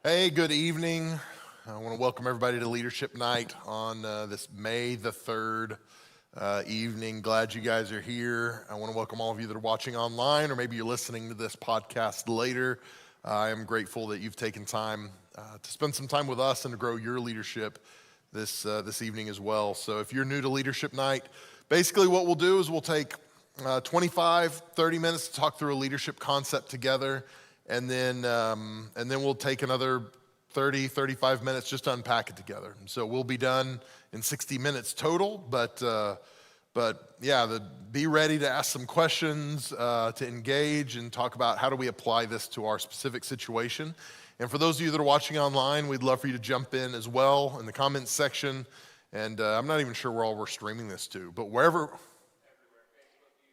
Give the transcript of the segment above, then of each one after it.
Hey, good evening. I want to welcome everybody to Leadership Night on this May the 3rd evening. Glad you guys are here. I want to welcome all of you that are watching online, or maybe you're listening to this podcast later. I am grateful that you've taken time to spend some time with us and to grow your leadership this evening as well. So if you're new to Leadership Night, basically what we'll do is we'll take 25, 30 minutes to talk through a leadership concept together. And then we'll take another 30, 35 minutes just to unpack it together. And so we'll be done in 60 minutes total, but be ready to ask some questions, to engage and talk about how do we apply this to our specific situation. And for those of you that are watching online, we'd love for you to jump in as well in the comments section. And I'm not even sure where all we're streaming this to, but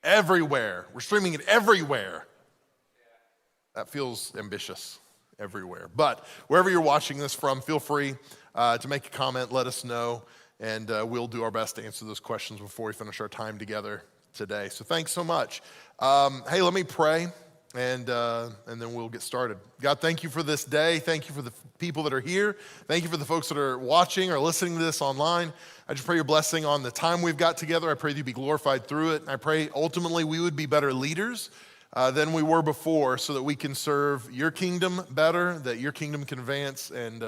everywhere. We're streaming it everywhere. That feels ambitious, everywhere. But wherever you're watching this from, feel free to make a comment, let us know, and we'll do our best to answer those questions before we finish our time together today. So thanks so much. Hey, let me pray, and then we'll get started. God, thank you for this day. Thank you for the people that are here. Thank you for the folks that are watching or listening to this online. I just pray your blessing on the time we've got together. I pray that you be glorified through it. And I pray ultimately we would be better leaders than we were before, so that we can serve your kingdom better, that your kingdom can advance, and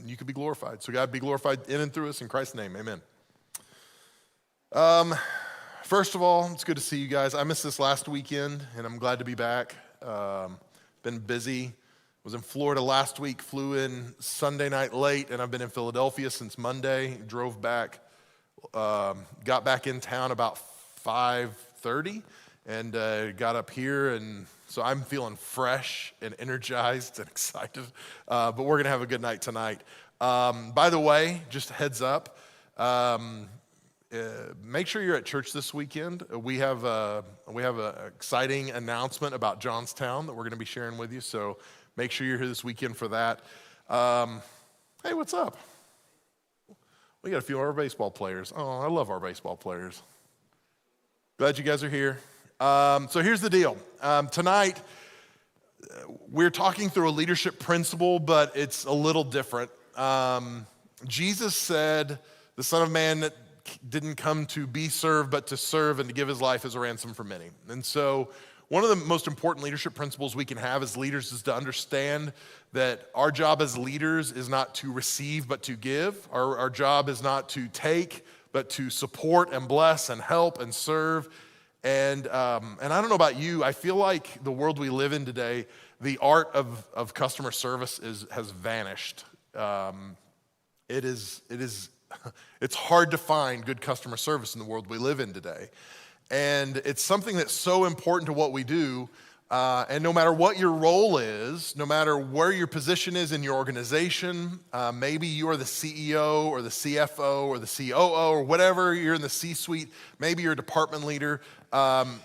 you can be glorified. So God, be glorified in and through us. In Christ's name, amen. First of all, it's good to see you guys. I missed this last weekend, and I'm glad to be back. Been busy. Was in Florida last week, flew in Sunday night late, and I've been in Philadelphia since Monday. Drove back, got back in town about 5:30. And got up here, and so I'm feeling fresh and energized and excited. But we're gonna have a good night tonight. By the way, just a heads up, make sure you're at church this weekend. We have an exciting announcement about Johnstown that we're gonna be sharing with you. So make sure you're here this weekend for that. Hey, what's up? We got a few of our baseball players. Oh, I love our baseball players. Glad you guys are here. So here's the deal. Tonight, we're talking through a leadership principle, but it's a little different. Jesus said, the Son of Man didn't come to be served, but to serve and to give his life as a ransom for many. And so one of the most important leadership principles we can have as leaders is to understand that our job as leaders is not to receive, but to give. Our job is not to take, but to support and bless and help and serve. And I don't know about you, I feel like the world we live in today, the art of customer service has vanished. It's hard to find good customer service in the world we live in today. And it's something that's so important to what we do. And no matter what your role is, no matter where your position is in your organization, maybe you are the CEO or the CFO or the COO or whatever, you're in the C-suite, maybe you're a department leader,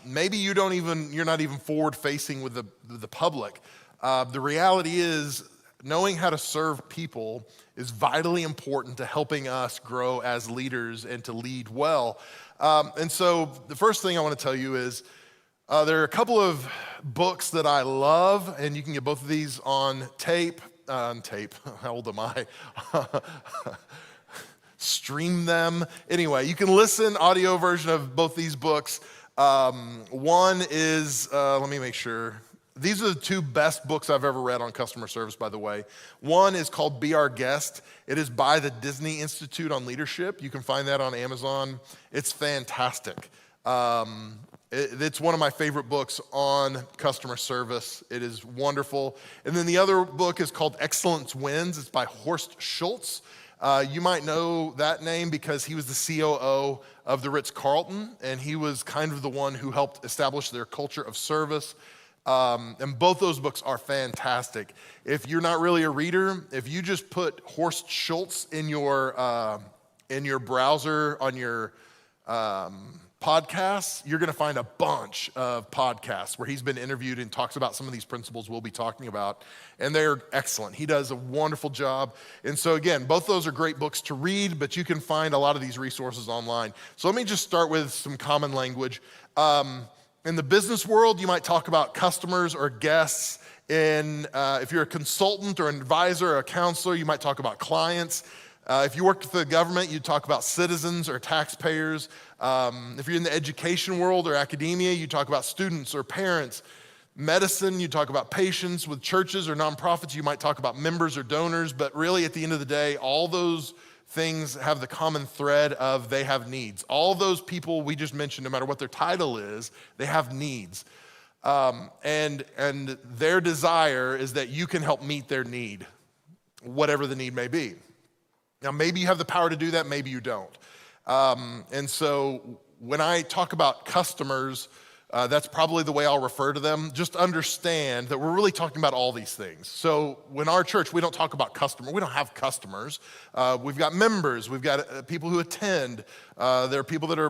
maybe you're not even forward-facing with the public. The reality is, knowing how to serve people is vitally important to helping us grow as leaders and to lead well. And so the first thing I want to tell you is, there are a couple of books that I love, and you can get both of these on tape. How old am I? Stream them. Anyway, you can listen, audio version of both these books. One is, let me make sure. These are the two best books I've ever read on customer service, by the way. One is called Be Our Guest. It is by the Disney Institute on Leadership. You can find that on Amazon. It's fantastic. It's one of my favorite books on customer service. It is wonderful. And then the other book is called Excellence Wins. It's by Horst Schulze. You might know that name because he was the COO of the Ritz-Carlton, and he was kind of the one who helped establish their culture of service. And both those books are fantastic. If you're not really a reader, if you just put Horst Schulze in your browser on your podcasts, you're going to find a bunch of podcasts where he's been interviewed and talks about some of these principles we'll be talking about, and they're excellent. He does a wonderful job. And so again, both those are great books to read, but you can find a lot of these resources online. So let me just start with some common language. In the business world, you might talk about customers or guests If you're a consultant or an advisor or a counselor, you might talk about clients. If you work for the government, you talk about citizens or taxpayers. If you're in the education world or academia, you talk about students or parents. Medicine, you talk about patients. With churches or nonprofits, you might talk about members or donors. But really, at the end of the day, all those things have the common thread of they have needs. All those people we just mentioned, no matter what their title is, they have needs. And their desire is that you can help meet their need, whatever the need may be. Now, maybe you have the power to do that, maybe you don't. And so when I talk about customers, that's probably the way I'll refer to them. Just understand that we're really talking about all these things. So when our church, we don't talk about customer. We don't have customers. We've got members. We've got people who attend. There are people that are,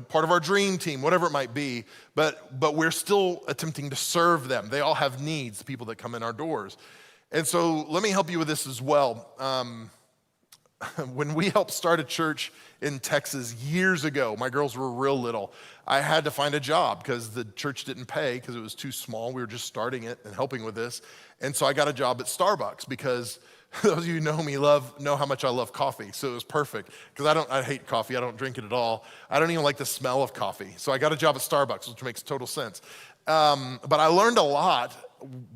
part of our dream team, whatever it might be. But we're still attempting to serve them. They all have needs, the people that come in our doors. And so let me help you with this as well. When we helped start a church in Texas years ago, my girls were real little. I had to find a job because the church didn't pay because it was too small. We were just starting it and helping with this. And so I got a job at Starbucks because those of you who know me know how much I love coffee. So it was perfect because I hate coffee. I don't drink it at all. I don't even like the smell of coffee. So I got a job at Starbucks, which makes total sense. But I learned a lot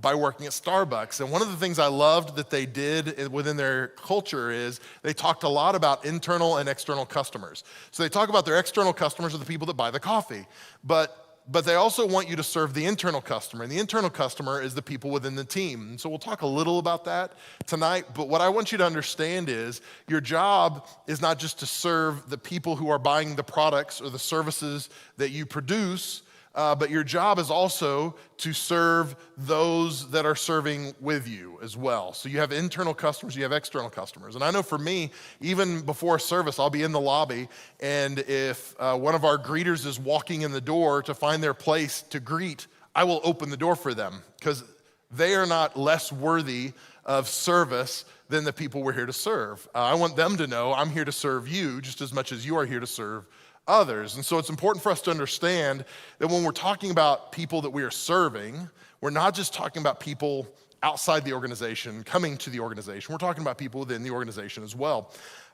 by working at Starbucks. And one of the things I loved that they did within their culture is they talked a lot about internal and external customers. So they talk about their external customers are the people that buy the coffee, but they also want you to serve the internal customer, and the internal customer is the people within the team. And so we'll talk a little about that tonight, but what I want you to understand is your job is not just to serve the people who are buying the products or the services that you produce, but your job is also to serve those that are serving with you as well. So you have internal customers, you have external customers. And I know for me, even before service, I'll be in the lobby, and if one of our greeters is walking in the door to find their place to greet, I will open the door for them because they are not less worthy of service than the people we're here to serve. I want them to know I'm here to serve you just as much as you are here to serve others. And so it's important for us to understand that when we're talking about people that we are serving, we're not just talking about people outside the organization coming to the organization. We're talking about people within the organization as well.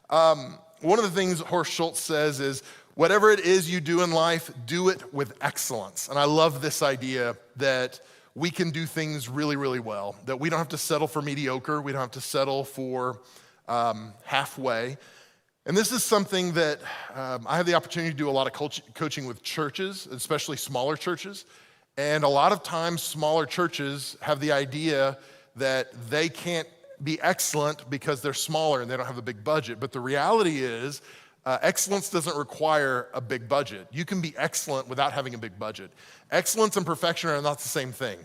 One of the things Horst Schultz says is, whatever it is you do in life, do it with excellence. And I love this idea that we can do things really, really well, that we don't have to settle for mediocre. We don't have to settle for halfway. And this is something that I have the opportunity to do a lot of coaching with churches, especially smaller churches. And a lot of times smaller churches have the idea that they can't be excellent because they're smaller and they don't have a big budget. But the reality is excellence doesn't require a big budget. You can be excellent without having a big budget. Excellence and perfection are not the same thing.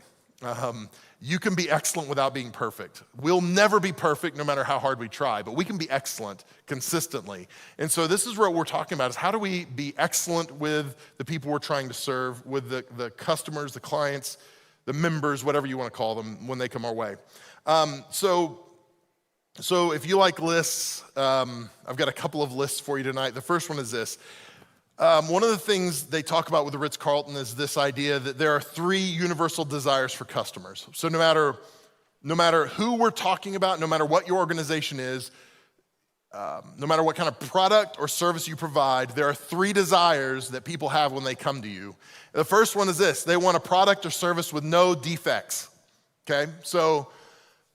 You can be excellent without being perfect. We'll never be perfect no matter how hard we try, but we can be excellent consistently. And so this is what we're talking about, is how do we be excellent with the people we're trying to serve, with the customers, the clients, the members, whatever you want to call them, when they come our way. So if you like lists, I've got a couple of lists for you tonight. The first one is this. One of the things they talk about with the Ritz-Carlton is this idea that there are 3 universal desires for customers. So no matter who we're talking about, no matter what your organization is, no matter what kind of product or service you provide, there are 3 desires that people have when they come to you. The first one is this: they want a product or service with no defects. Okay, so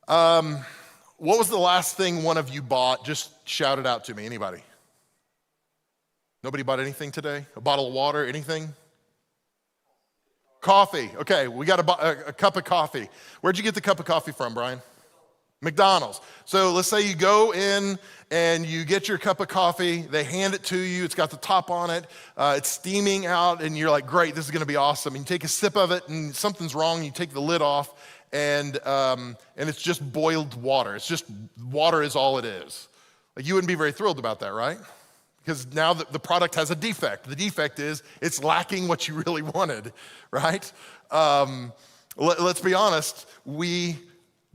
what was the last thing one of you bought? Just shout it out to me, anybody. Nobody bought anything today? A bottle of water, anything? Coffee. Okay, we got a cup of coffee. Where'd you get the cup of coffee from, Brian? McDonald's. So let's say you go in and you get your cup of coffee. They hand it to you. It's got the top on it. It's steaming out, and you're like, great, this is going to be awesome. And you take a sip of it, and something's wrong. You take the lid off, and it's just boiled water. It's just water is all it is. Like, you wouldn't be very thrilled about that, right? Because now the product has a defect. The defect is it's lacking what you really wanted, right? Let's be honest. We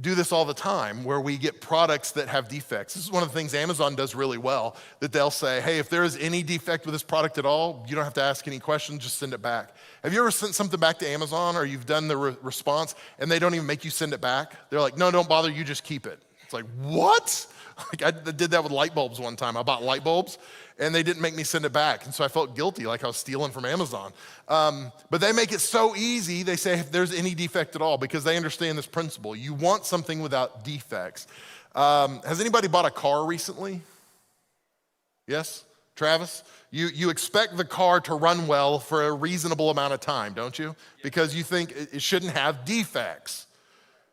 do this all the time where we get products that have defects. This is one of the things Amazon does really well, that they'll say, hey, if there is any defect with this product at all, you don't have to ask any questions, just send it back. Have you ever sent something back to Amazon or you've done the response and they don't even make you send it back? They're like, no, don't bother, you just keep it. It's like, what? Like I did that with light bulbs one time. I bought light bulbs and they didn't make me send it back. And so I felt guilty, like I was stealing from Amazon. But they make it so easy. They say if there's any defect at all, because they understand this principle. You want something without defects. Has anybody bought a car recently? Yes? Travis? You expect the car to run well for a reasonable amount of time, don't you? Because you think it shouldn't have defects.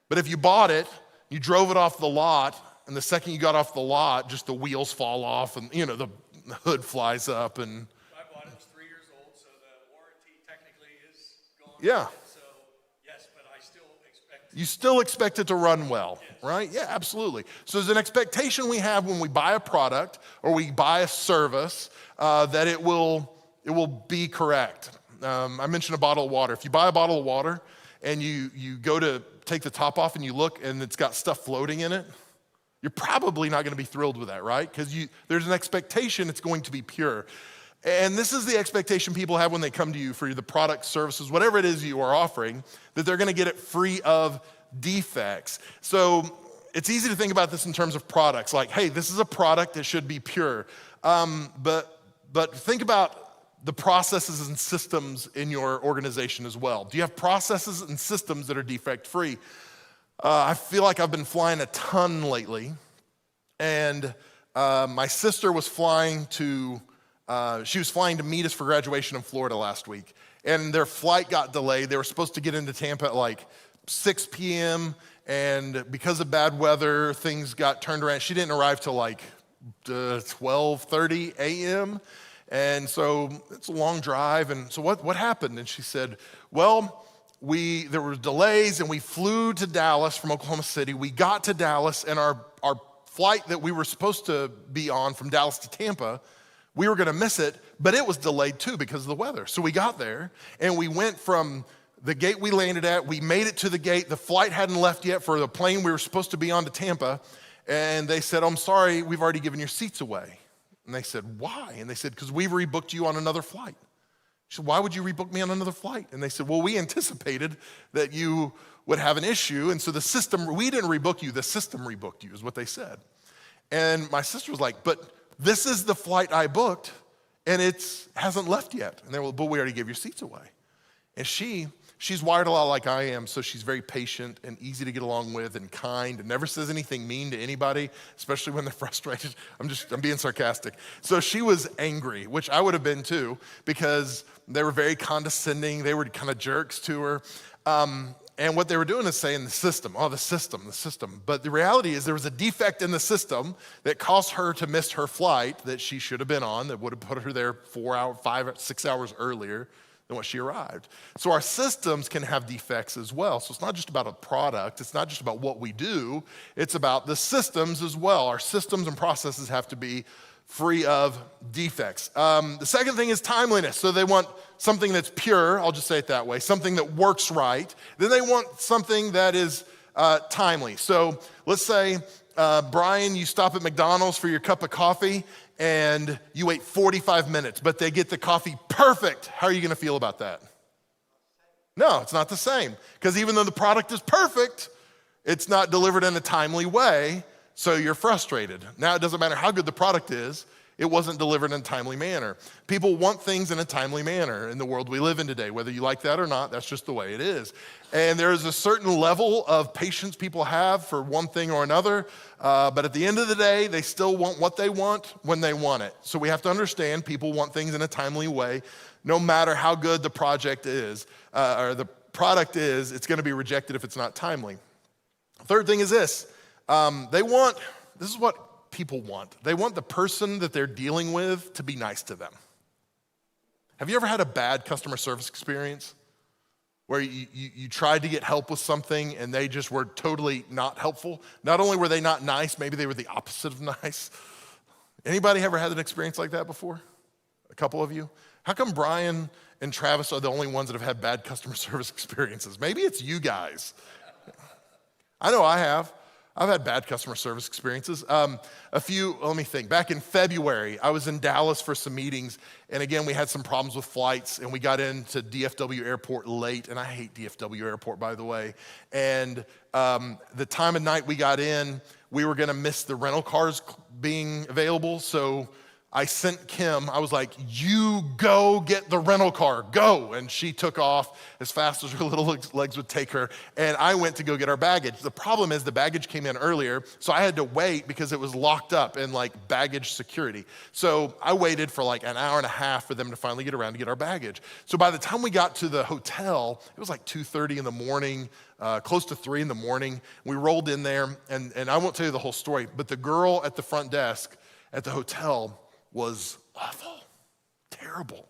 But if you bought it, you drove it off the lot, and the second you got off the lot, just the wheels fall off and, the hood flies up. And I bought it, was 3 years old, so the warranty technically is gone. Yeah. So, yes, but I still expect You still expect it to run well, right? Yeah, absolutely. So there's an expectation we have when we buy a product or we buy a service that it will be correct. I mentioned a bottle of water. If you buy a bottle of water and you go to take the top off and you look and it's got stuff floating in it, you're probably not going to be thrilled with that, right? Because there's an expectation it's going to be pure. And this is the expectation people have when they come to you for the product, services, whatever it is you are offering, that they're going to get it free of defects. So it's easy to think about this in terms of products, like, hey, this is a product that should be pure. But think about the processes and systems in your organization as well. Do you have processes and systems that are defect-free? I feel like I've been flying a ton lately, and my sister was flying to meet us for graduation in Florida last week, and their flight got delayed. They were supposed to get into Tampa at like 6 p.m., and because of bad weather, things got turned around. She didn't arrive till like 12:30 a.m., and so it's a long drive. And so what happened? And she said, well, there were delays and we flew to Dallas from Oklahoma City. We got to Dallas and our flight that we were supposed to be on from Dallas to Tampa, we were gonna miss it, but it was delayed too because of the weather. So we got there and we went from the gate we landed at, we made it to the gate, the flight hadn't left yet for the plane we were supposed to be on to Tampa, and they said, oh, I'm sorry, we've already given your seats away. And they said, why? And they said, because we've rebooked you on another flight. She said, why would you rebook me on another flight? And they said, well, we anticipated that you would have an issue, and so we didn't rebook you, the system rebooked you, is what they said. And my sister was like, but this is the flight I booked, and it hasn't left yet. And they were, but we already gave your seats away. And she's wired a lot like I am, so she's very patient and easy to get along with and kind and never says anything mean to anybody, especially when they're frustrated. I'm being sarcastic. So she was angry, which I would have been too, because they were very condescending. They were kind of jerks to her. And what they were doing is saying the system. But the reality is there was a defect in the system that caused her to miss her flight that she should have been on, that would have put her there 6 hours earlier than what she arrived. So our systems can have defects as well. So it's not just about a product. It's not just about what we do. It's about the systems as well. Our systems and processes have to be free of defects. The second thing is timeliness. So they want something that's pure, I'll just say it that way, something that works right. Then they want something that is timely. So let's say, Brian, you stop at McDonald's for your cup of coffee and you wait 45 minutes, but they get the coffee perfect. How are you gonna feel about that? No, it's not the same. Because even though the product is perfect, it's not delivered in a timely way, so you're frustrated. Now it doesn't matter how good the product is, it wasn't delivered in a timely manner. People want things in a timely manner in the world we live in today. Whether you like that or not, that's just the way it is. And there is a certain level of patience people have for one thing or another, but at the end of the day, they still want what they want when they want it. So we have to understand people want things in a timely way, no matter how good the project is, or the product is, it's gonna be rejected if it's not timely. Third thing is this, this is what people want. They want the person that they're dealing with to be nice to them. Have you ever had a bad customer service experience where you tried to get help with something and they just were totally not helpful? Not only were they not nice, maybe they were the opposite of nice. Anybody ever had an experience like that before? A couple of you? How come Brian and Travis are the only ones that have had bad customer service experiences? Maybe it's you guys. I know I have. I've had bad customer service experiences. Let me think. Back in February, I was in Dallas for some meetings, and again, we had some problems with flights, and we got into DFW Airport late, and I hate DFW Airport, by the way. And the time of night we got in, we were gonna miss the rental cars being available, so I sent Kim, I was like, you go get the rental car, go. And she took off as fast as her little legs would take her. And I went to go get our baggage. The problem is the baggage came in earlier, so I had to wait because it was locked up in like baggage security. So I waited for like an hour and a half for them to finally get around to get our baggage. So by the time we got to the hotel, it was like 2:30 in the morning, close to 3 in the morning. We rolled in there, and I won't tell you the whole story, but the girl at the front desk at the hotel was awful, terrible.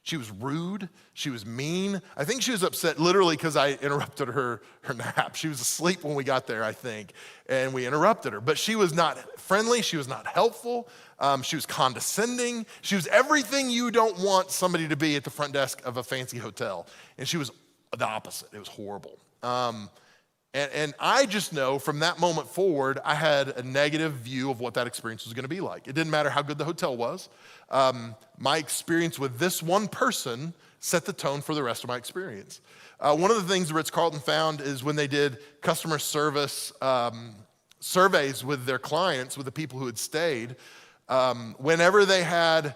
She was rude, she was mean. I think she was upset literally because I interrupted her nap. She was asleep when we got there, I think, and we interrupted her. But she was not friendly, she was not helpful, she was condescending. She was everything you don't want somebody to be at the front desk of a fancy hotel. And she was the opposite, it was horrible. And I just know from that moment forward, I had a negative view of what that experience was gonna be like. It didn't matter how good the hotel was. My experience with this one person set the tone for the rest of my experience. One of the things the Ritz-Carlton found is when they did customer service surveys with their clients, with the people who had stayed, whenever they had,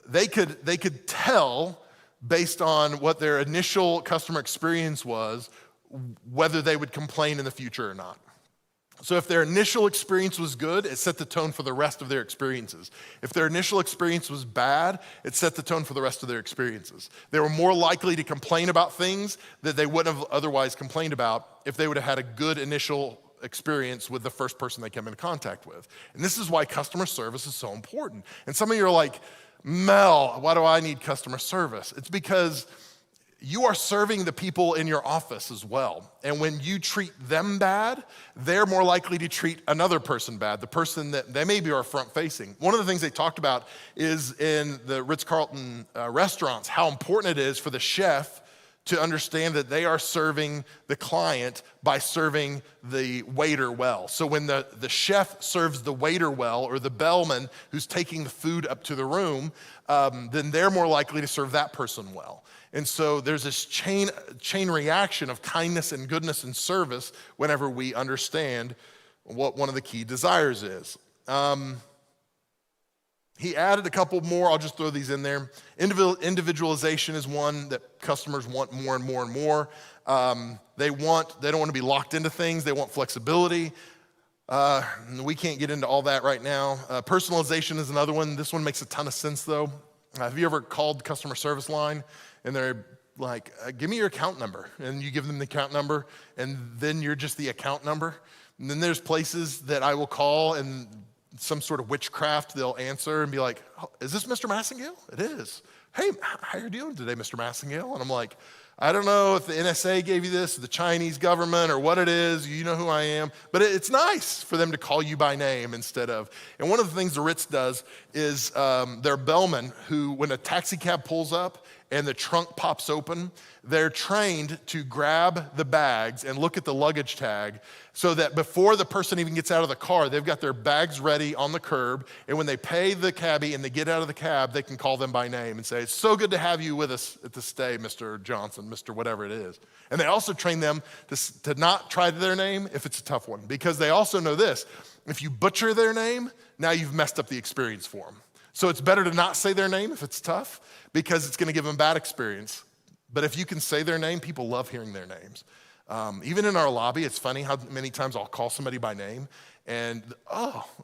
they could tell based on what their initial customer experience was, whether they would complain in the future or not. So if their initial experience was good, it set the tone for the rest of their experiences. If their initial experience was bad, it set the tone for the rest of their experiences. They were more likely to complain about things that they wouldn't have otherwise complained about if they would have had a good initial experience with the first person they came into contact with. And this is why customer service is so important. And some of you are like, Mel, why do I need customer service? It's because you are serving the people in your office as well. And when you treat them bad, they're more likely to treat another person bad, the person that they maybe are front facing. One of the things they talked about is in the Ritz-Carlton restaurants, how important it is for the chef to understand that they are serving the client by serving the waiter well. So when the chef serves the waiter well, or the bellman who's taking the food up to the room, then they're more likely to serve that person well. And so there's this chain reaction of kindness and goodness and service whenever we understand what one of the key desires is. He added a couple more, I'll just throw these in there. Individualization is one that customers want more and more and more. They don't want to be locked into things, they want flexibility. We can't get into all that right now. Personalization is another one. This one makes a ton of sense though. Have you ever called customer service line and they're like, give me your account number. And you give them the account number and then you're just the account number. And then there's places that I will call and some sort of witchcraft, they'll answer and be like, oh, is this Mr. Massengale? It is. Hey, how are you doing today, Mr. Massengale? And I'm like, I don't know if the NSA gave you this, or the Chinese government, or what it is, you know who I am. But it's nice for them to call you by name instead of. And one of the things the Ritz does is their bellman who, when a taxi cab pulls up and the trunk pops open, they're trained to grab the bags and look at the luggage tag so that before the person even gets out of the car, they've got their bags ready on the curb. And when they pay the cabbie and they get out of the cab, they can call them by name and say, it's so good to have you with us at the stay, Mr. Johnson, Mr. whatever it is. And they also train them to not try their name if it's a tough one, because they also know this, if you butcher their name, now you've messed up the experience for them. So it's better to not say their name if it's tough, because it's gonna give them bad experience. But if you can say their name, people love hearing their names. Even in our lobby, it's funny how many times I'll call somebody by name and,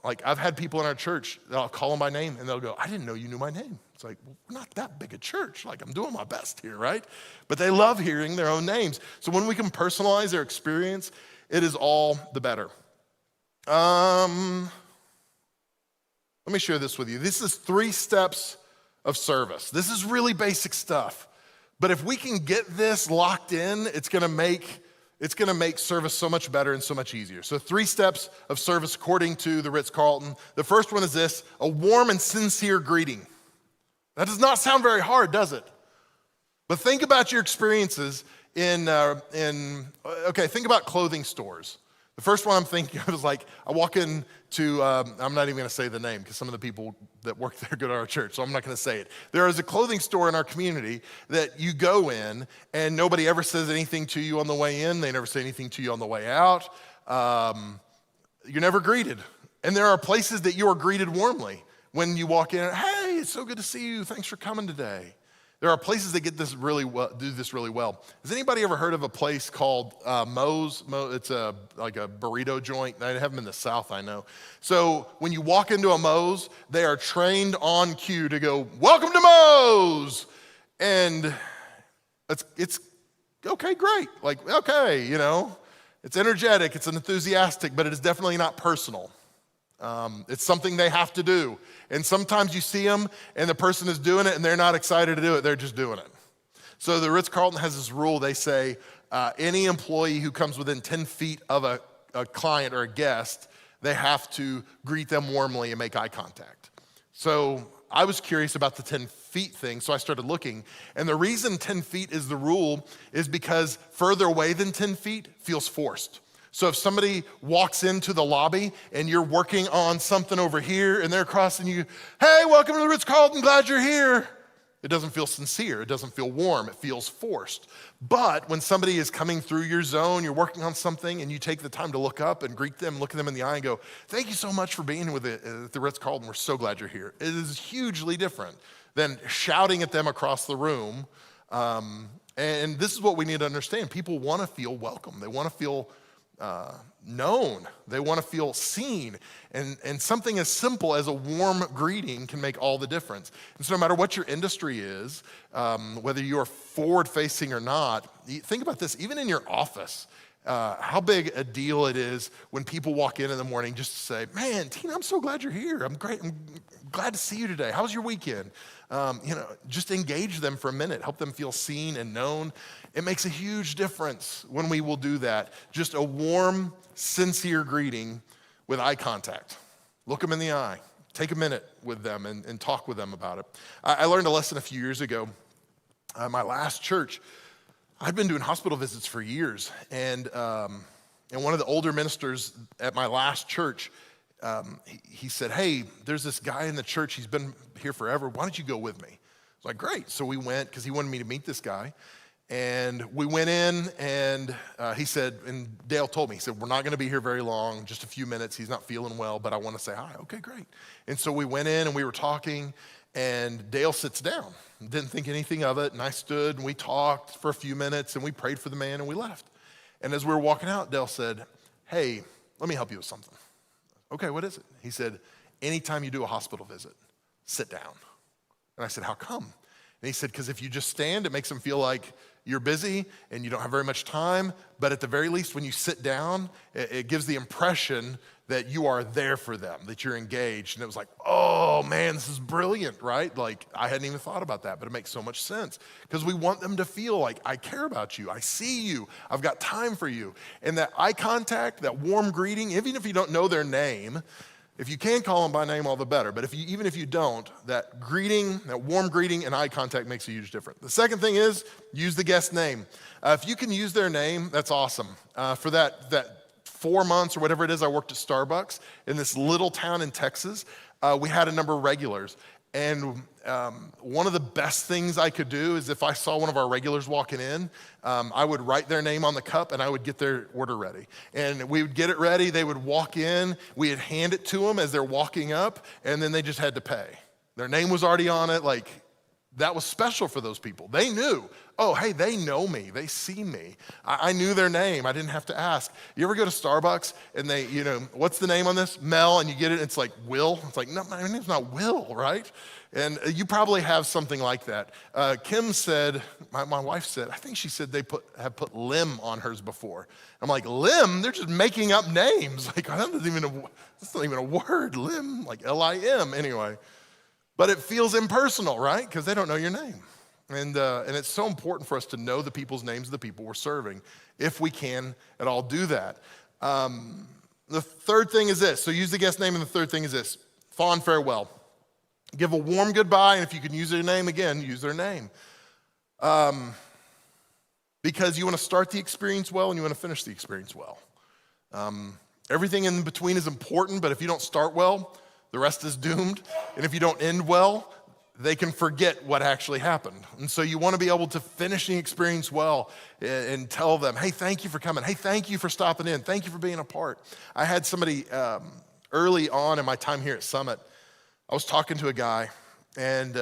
like I've had people in our church that I'll call them by name and they'll go, I didn't know you knew my name. It's like, well, we're not that big a church. Like I'm doing my best here, right? But they love hearing their own names. So when we can personalize their experience, it is all the better. Let me share this with you. This is 3 steps of service. This is really basic stuff. But if we can get this locked in, it's gonna make service so much better and so much easier. So 3 steps of service according to the Ritz-Carlton. The first one is this: a warm and sincere greeting. That does not sound very hard, does it? But think about your experiences Okay, think about clothing stores. The first one I'm thinking of is like, I walk into, I'm not even gonna say the name because some of the people that work there go to our church, so I'm not gonna say it. There is a clothing store in our community that you go in and nobody ever says anything to you on the way in. They never say anything to you on the way out. You're never greeted. And there are places that you are greeted warmly when you walk in. Hey, it's so good to see you. Thanks for coming today. There are places that get this really well, do this really well. Has anybody ever heard of a place called Moe's? It's like a burrito joint. They have them in the South, I know. So when you walk into a Moe's, they are trained on cue to go, "Welcome to Moe's," and it's okay, great. Like, okay, it's energetic, it's enthusiastic, but it is definitely not personal. It's something they have to do. And sometimes you see them and the person is doing it and they're not excited to do it, they're just doing it. So the Ritz-Carlton has this rule. They say any employee who comes within 10 feet of a client or a guest, they have to greet them warmly and make eye contact. So I was curious about the 10 feet thing, so I started looking. And the reason 10 feet is the rule is because further away than 10 feet feels forced. So if somebody walks into the lobby and you're working on something over here and they're across and you, "Hey, welcome to the Ritz-Carlton, glad you're here," it doesn't feel sincere, it doesn't feel warm, it feels forced. But when somebody is coming through your zone, you're working on something and you take the time to look up and greet them, look at them in the eye and go, "Thank you so much for being with the Ritz-Carlton, we're so glad you're here." It is hugely different than shouting at them across the room. And this is what we need to understand. People want to feel welcome. They want to feel known. They want to feel seen. And something as simple as a warm greeting can make all the difference. And so no matter what your industry is, whether you're forward-facing or not, think about this, even in your office, how big a deal it is when people walk in the morning just to say, "Man, Tina, I'm so glad you're here. I'm great. I'm glad to see you today. How was your weekend?" Just engage them for a minute, help them feel seen and known. It makes a huge difference when we will do that. Just a warm, sincere greeting with eye contact. Look them in the eye. Take a minute with them and talk with them about it. I learned a lesson a few years ago. My last church, I'd been doing hospital visits for years, and one of the older ministers at my last church, he said, "Hey, there's this guy in the church, he's been here forever, why don't you go with me?" I was like, "Great." So we went, because he wanted me to meet this guy, and we went in, and he said, and Dale told me, he said, "We're not gonna be here very long, just a few minutes, he's not feeling well, but I wanna say hi." Okay, great. And so we went in and we were talking, and Dale sits down. Didn't think anything of it, and I stood and we talked for a few minutes and we prayed for the man and we left. And as we were walking out, Dale said, "Hey, let me help you with something." "Okay, what is it?" He said, "Anytime you do a hospital visit, sit down." And I said, "How come?" And he said, "Because if you just stand, it makes them feel like you're busy and you don't have very much time. But at the very least, when you sit down, it gives the impression that you are there for them, that you're engaged." And it was like, oh man, this is brilliant, right? Like, I hadn't even thought about that, but it makes so much sense. Because we want them to feel like, I care about you, I see you, I've got time for you. And that eye contact, that warm greeting, even if you don't know their name, if you can call them by name, all the better. But even if you don't, that greeting, that warm greeting and eye contact makes a huge difference. The second thing is, use the guest name. If you can use their name, that's awesome. For that 4 months or whatever it is, I worked at Starbucks in this little town in Texas. We had a number of regulars. And one of the best things I could do is if I saw one of our regulars walking in, I would write their name on the cup and I would get their order ready. And we would get it ready, they would walk in, we'd hand it to them as they're walking up, and then they just had to pay. Their name was already on it, like that was special for those people. They knew, oh, hey, they know me, they see me. I knew their name, I didn't have to ask. You ever go to Starbucks and they, what's the name on this? Mel, and you get it, it's like Will. It's like, no, my name's not Will, right? And you probably have something like that. Kim said, my wife said, I think she said they have put Lim on hers before. I'm like, Lim? They're just making up names. Like, that's not even a word, Lim, like Lim, anyway. But it feels impersonal, right? Because they don't know your name. And it's so important for us to know the people's names of the people we're serving, if we can at all do that. The third thing is this. So use the guest name, and the third thing is this. Fond farewell. Give a warm goodbye, and if you can use their name again, use their name. because you want to start the experience well and you want to finish the experience well. Everything in between is important, but if you don't start well, the rest is doomed. And if you don't end well, they can forget what actually happened. And so you want to be able to finish the experience well and tell them, hey, thank you for coming. Hey, thank you for stopping in. Thank you for being a part. I had somebody early on in my time here at Summit, I was talking to a guy and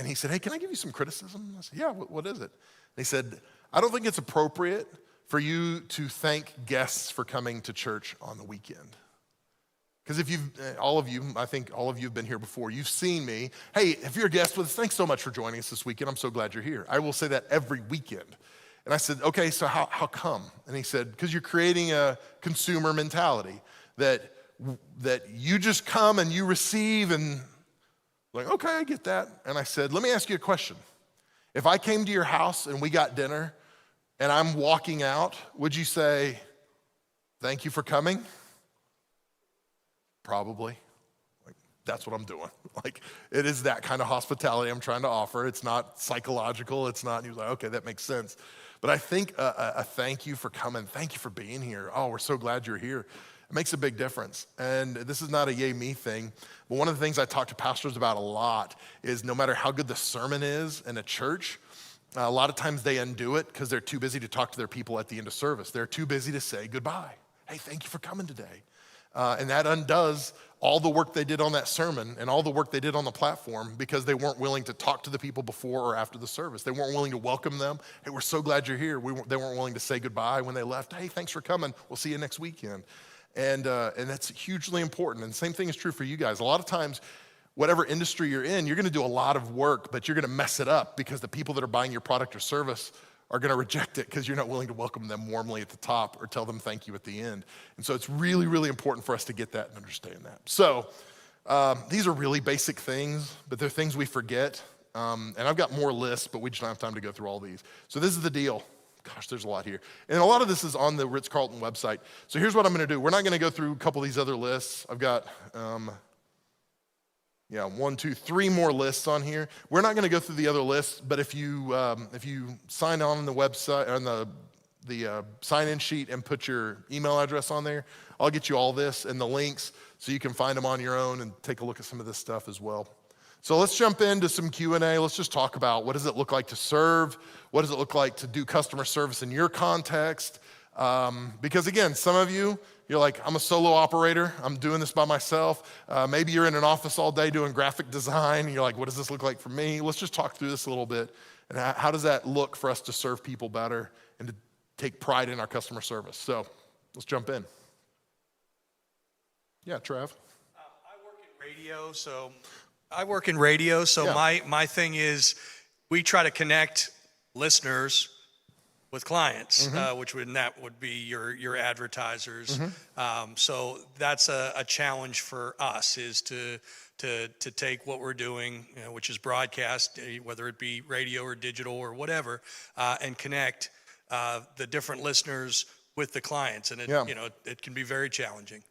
he said, hey, can I give you some criticism? I said, yeah, what is it? He said, I don't think it's appropriate for you to thank guests for coming to church on the weekend. Because if I think all of you have been here before, you've seen me. Hey, if you're a guest with us, thanks so much for joining us this weekend. I'm so glad you're here. I will say that every weekend. And I said, okay, so how come? And he said, because you're creating a consumer mentality that you just come and you receive and like, okay, I get that. And I said, let me ask you a question. If I came to your house and we got dinner and I'm walking out, would you say, thank you for coming? Probably. Like, that's what I'm doing. Like, it is that kind of hospitality I'm trying to offer. It's not psychological. It's not, and he was like, okay, that makes sense. But I think a thank you for coming. Thank you for being here. Oh, we're so glad you're here. It makes a big difference. And this is not a yay me thing, but one of the things I talk to pastors about a lot is no matter how good the sermon is in a church, a lot of times they undo it because they're too busy to talk to their people at the end of service. They're too busy to say goodbye. Hey, thank you for coming today. And that undoes all the work they did on that sermon and all the work they did on the platform because they weren't willing to talk to the people before or after the service. They weren't willing to welcome them. Hey, we're so glad you're here. They weren't willing to say goodbye when they left. Hey, thanks for coming. We'll see you next weekend. And that's hugely important. And the same thing is true for you guys. A lot of times, whatever industry you're in, you're gonna do a lot of work, but you're gonna mess it up because the people that are buying your product or service are gonna reject it because you're not willing to welcome them warmly at the top or tell them thank you at the end. And so it's really, really important for us to get that and understand that. So these are really basic things, but they're things we forget. And I've got more lists, but we just don't have time to go through all these. So this is the deal. Gosh, there's a lot here. And a lot of this is on the Ritz-Carlton website. So here's what I'm gonna do. We're not gonna go through a couple of these other lists. I've got, 3 more lists on here. We're not gonna go through the other lists, but if you sign on the website, on the sign-in sheet and put your email address on there, I'll get you all this and the links so you can find them on your own and take a look at some of this stuff as well. So let's jump into some Q&A. Let's just talk about what does it look like to serve? What does it look like to do customer service in your context? Because again, some of you, you're like, I'm a solo operator. I'm doing this by myself. Maybe you're in an office all day doing graphic design. And you're like, what does this look like for me? Let's just talk through this a little bit. And how does that look for us to serve people better and to take pride in our customer service? So let's jump in. Yeah, Trav. I work in radio, so Yeah. my thing is we try to connect listeners with clients, which would be your advertisers. So that's a challenge for us is to take what we're doing, which is broadcast, whether it be radio or digital or whatever, and connect the different listeners with the clients, and it can be very challenging.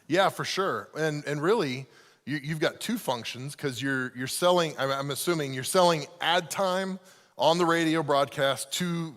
Yeah, for sure. And really, you've got 2 functions because you're selling, I'm assuming you're selling ad time on the radio broadcast to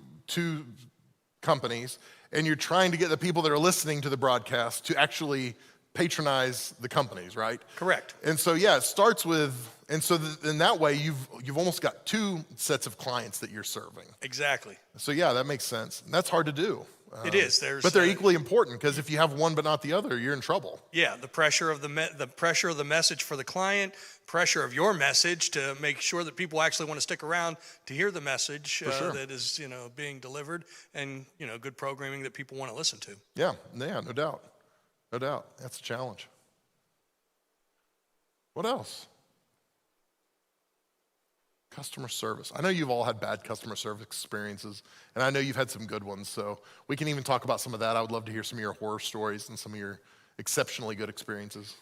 companies, and you're trying to get the people that are listening to the broadcast to actually patronize the companies, right? Correct. And so, yeah, it starts with, and so in that way, you've almost got 2 sets of clients that you're serving. Exactly. So yeah, that makes sense. And that's hard to do. It is. But they're equally important because if you have one but not the other, you're in trouble. Yeah, the pressure of the message for the client, pressure of your message to make sure that people actually want to stick around to hear the message Sure. that is being delivered, and good programming that people want to listen to. Yeah, no doubt. No doubt. That's a challenge. What else? Customer service. I know you've all had bad customer service experiences, and I know you've had some good ones, so we can even talk about some of that. I would love to hear some of your horror stories and some of your exceptionally good experiences.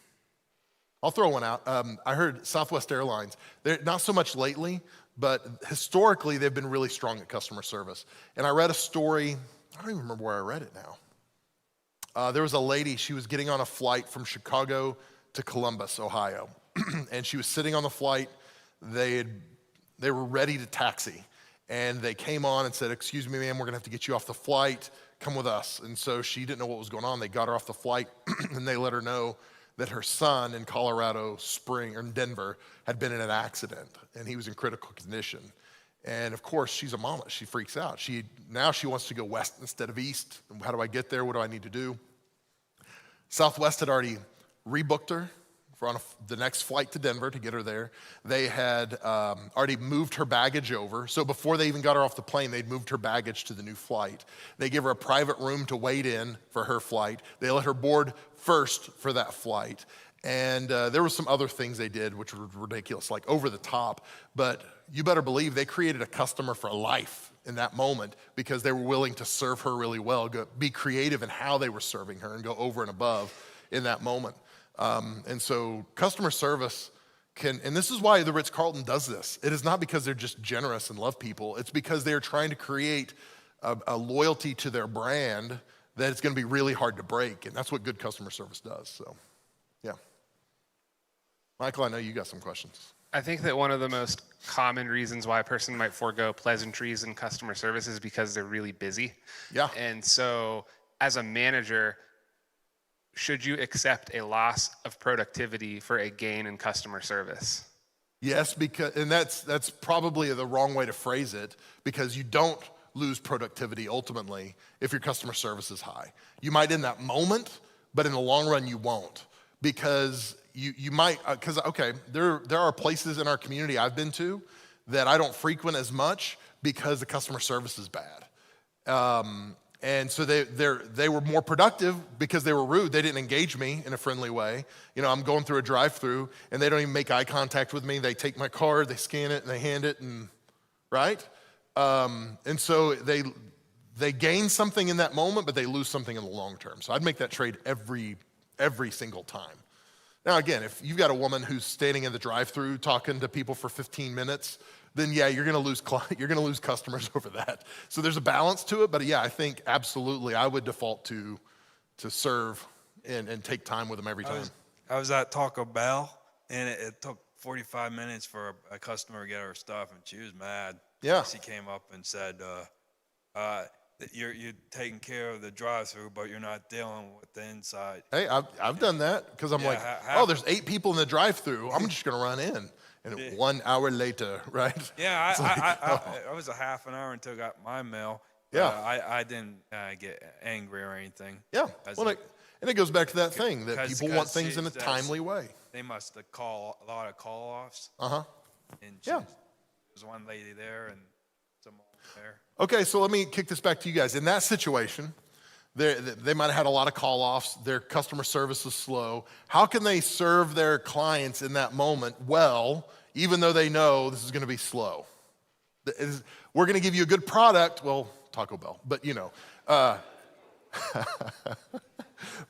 I'll throw one out. I heard Southwest Airlines, they're not so much lately, but historically they've been really strong at customer service. And I read a story, I don't even remember where I read it now. There was a lady, she was getting on a flight from Chicago to Columbus, Ohio, and she was sitting on the flight. They were ready to taxi, And they came on and said, excuse me, ma'am, we're gonna have to get you off the flight. Come with us. And so she didn't know what was going on. They got her off the flight and they let her know that her son in Colorado Spring, or in Denver, had been in an accident and he was in critical condition. And of course, she's a mama. She freaks out. Now she wants to go west instead of east. How do I get there? What do I need to do? Southwest had already rebooked her for the next flight to Denver to get her there. They had already moved her baggage over. So before they even got her off the plane, they'd moved her baggage to the new flight. They gave her a private room to wait in for her flight. They let her board first for that flight. And there were some other things they did which were ridiculous, like over the top. But you better believe they created a customer for life in that moment because they were willing to serve her really well, be creative in how they were serving her and go over and above in that moment. And so customer service and this is why the Ritz-Carlton does this. It is not because they're just generous and love people. It's because they're trying to create a loyalty to their brand that it's gonna be really hard to break. And that's what good customer service does, so yeah. Michael, I know you got some questions. I think that one of the most common reasons why a person might forego pleasantries in customer service is because they're really busy. Yeah. And so as a manager, should you accept a loss of productivity for a gain in customer service? Yes, and that's probably the wrong way to phrase it, because you don't lose productivity ultimately if your customer service is high. You might in that moment, but in the long run you won't, because you might, okay, there are places in our community I've been to that I don't frequent as much because the customer service is bad. And so they were more productive because they were rude. They didn't engage me in a friendly way. You know, I'm going through a drive-through and they don't even make eye contact with me. They take my card, they scan it, and they hand it, and right? And so they gain something in that moment, but they lose something in the long term. So I'd make that trade every single time. Now again, if you've got a woman who's standing in the drive-through talking to people for 15 minutes, then yeah, you're gonna lose customers over that. So there's a balance to it, but yeah, I think absolutely I would default to serve and take time with them every time. I was at Taco Bell, and it took 45 minutes for a customer to get her stuff, and she was mad. Yeah. She came up and said, that you're taking care of the drive-through, but you're not dealing with the inside. Hey, I've done that because I'm like, there's 8 people in the drive-through. I'm just gonna run in. And 1 hour later, right? Yeah, I was a half an hour until I got my mail. Yeah. I didn't get angry or anything. Yeah, and it goes back to that thing that people want things in a timely way. They must have called a lot of call-offs. Uh-huh. And yeah. There was one lady there and someone there. Okay, so let me kick this back to you guys. In that situation, they might have had a lot of call-offs. Their customer service is slow. How can they serve their clients in that moment well, even though they know this is going to be slow? We're going to give you a good product. Well, Taco Bell, but you know.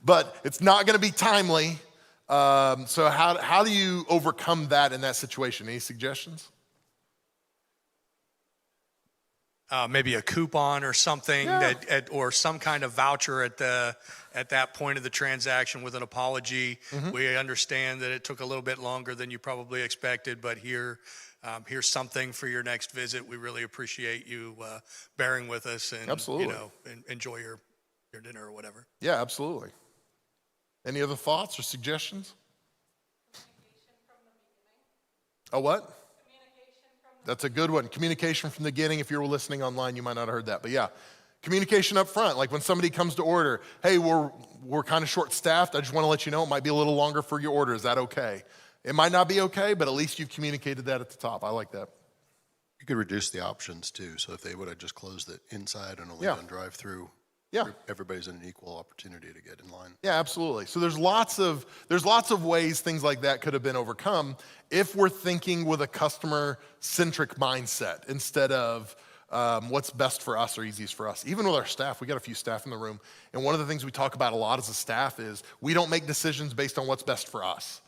But it's not going to be timely. So how do you overcome that in that situation? Any suggestions? Maybe a coupon or something, or some kind of voucher at that point of the transaction with an apology. Mm-hmm. We understand that it took a little bit longer than you probably expected, but here's something for your next visit. We really appreciate you bearing with us, and absolutely. Enjoy your dinner or whatever. Yeah, absolutely. Any other thoughts or suggestions? Communication from the beginning. A what? That's a good one. Communication from the beginning. If you were listening online, you might not have heard that. But yeah, communication up front. Like when somebody comes to order, hey, we're kind of short-staffed. I just want to let you know it might be a little longer for your order. Is that okay? It might not be okay, but at least you've communicated that at the top. I like that. You could reduce the options too. So if they would have just closed it inside and only done drive-through, everybody's in an equal opportunity to get in line. Yeah, absolutely. So there's lots of ways things like that could have been overcome if we're thinking with a customer-centric mindset instead of what's best for us or easiest for us. Even with our staff, we got a few staff in the room, and one of the things we talk about a lot as a staff is we don't make decisions based on what's best for us.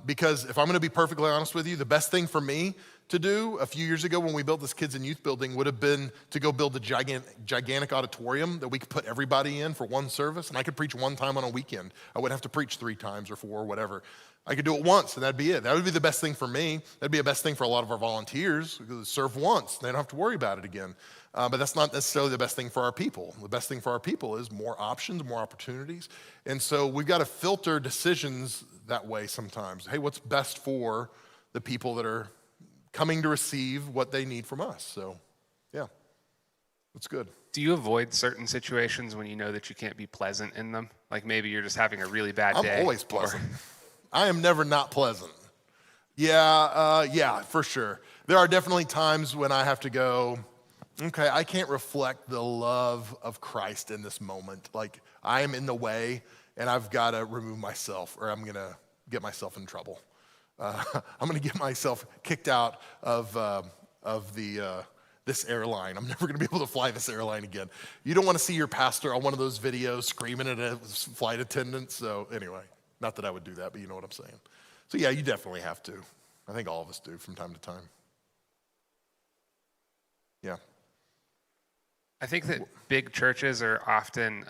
Because if I'm going to be perfectly honest with you, the best thing for me to do a few years ago when we built this kids and youth building would have been to go build a gigantic auditorium that we could put everybody in for one service, and I could preach one time on a weekend. I wouldn't have to preach 3 times or 4 or whatever. I could do it once, and that'd be it. That would be the best thing for me. That'd be the best thing for a lot of our volunteers. Serve once. They don't have to worry about it again. But that's not necessarily the best thing for our people. The best thing for our people is more options, more opportunities. And so we've got to filter decisions that way sometimes. Hey, what's best for the people that are coming to receive what they need from us? So, yeah, that's good. Do you avoid certain situations when you know that you can't be pleasant in them? Like maybe you're just having a really bad day. I'm always pleasant. I am never not pleasant. Yeah, for sure. There are definitely times when I have to go, okay, I can't reflect the love of Christ in this moment. Like, I am in the way, and I've got to remove myself, or I'm going to get myself in trouble. I'm going to get myself kicked out of this airline. I'm never going to be able to fly this airline again. You don't want to see your pastor on one of those videos screaming at a flight attendant. So anyway, not that I would do that, but you know what I'm saying. So yeah, you definitely have to. I think all of us do from time to time. Yeah. I think that big churches are often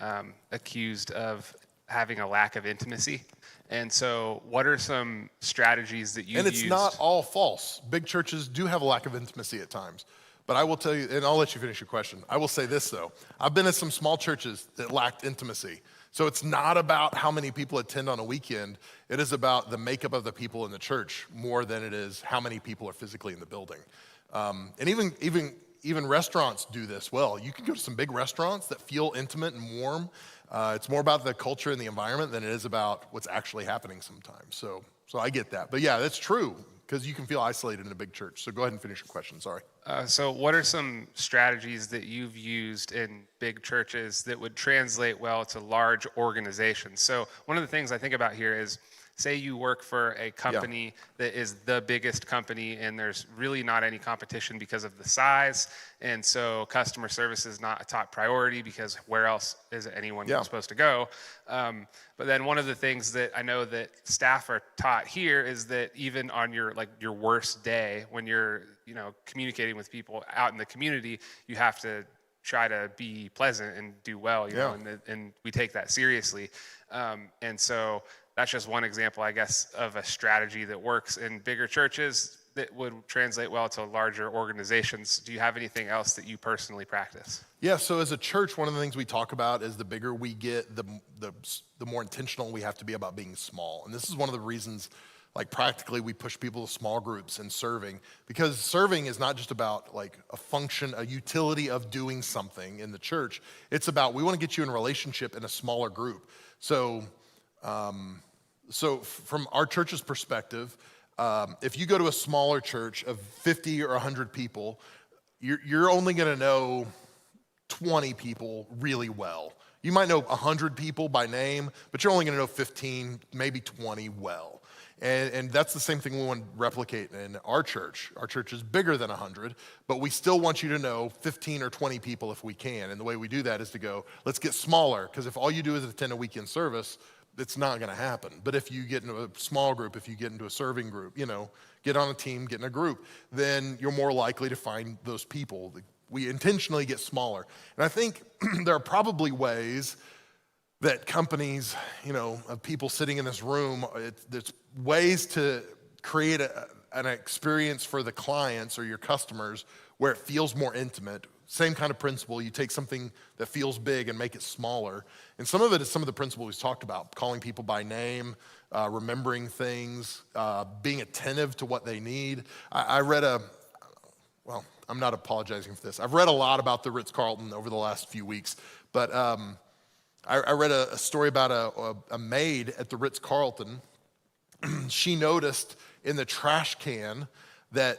accused of having a lack of intimacy. And so what are some strategies that you've used? And it's not all false. Big churches do have a lack of intimacy at times. But I will tell you, and I'll let you finish your question. I will say this, though. I've been at some small churches that lacked intimacy. So it's not about how many people attend on a weekend. It is about the makeup of the people in the church more than it is how many people are physically in the building. And even restaurants do this well. You can go to some big restaurants that feel intimate and warm. It's more about the culture and the environment than it is about what's actually happening sometimes. So I get that. But yeah, that's true, because you can feel isolated in a big church. So go ahead and finish your question, sorry. So what are some strategies that you've used in big churches that would translate well to large organizations? So one of the things I think about here is, say you work for a company that is the biggest company and there's really not any competition because of the size. And so customer service is not a top priority because where else is anyone supposed to go? But then one of the things that I know that staff are taught here is that even on your worst day, when you're communicating with people out in the community, you have to try to be pleasant and do well, you know, and we take that seriously. And so that's just one example, I guess, of a strategy that works in bigger churches that would translate well to larger organizations. Do you have anything else that you personally practice? Yeah, so as a church, one of the things we talk about is the bigger we get, the more intentional we have to be about being small. And this is one of the reasons, like practically, we push people to small groups and serving, because serving is not just about like a function, a utility of doing something in the church. It's about, we want to get you in a relationship in a smaller group. So from our church's perspective, if you go to a smaller church of 50 or 100 people, you're only going to know 20 people really well. You might know 100 people by name, but you're only going to know 15, maybe 20 well. And that's the same thing we want to replicate in our church. Our church is bigger than 100, but we still want you to know 15 or 20 people if we can. And the way we do that is to go, let's get smaller, because if all you do is attend a weekend service, it's not going to happen. But if you get into a small group, if you get into a serving group, get on a team, get in a group, then you're more likely to find those people. We intentionally get smaller. And I think there are probably ways that companies, of people sitting in this room, there's ways to create an experience for the clients or your customers where it feels more intimate. Same kind of principle. You take something that feels big and make it smaller. And some of it is some of the principles we've talked about, calling people by name, remembering things, being attentive to what they need. I read I'm not apologizing for this. I've read a lot about the Ritz-Carlton over the last few weeks, but I read a story about a maid at the Ritz-Carlton. She noticed in the trash can that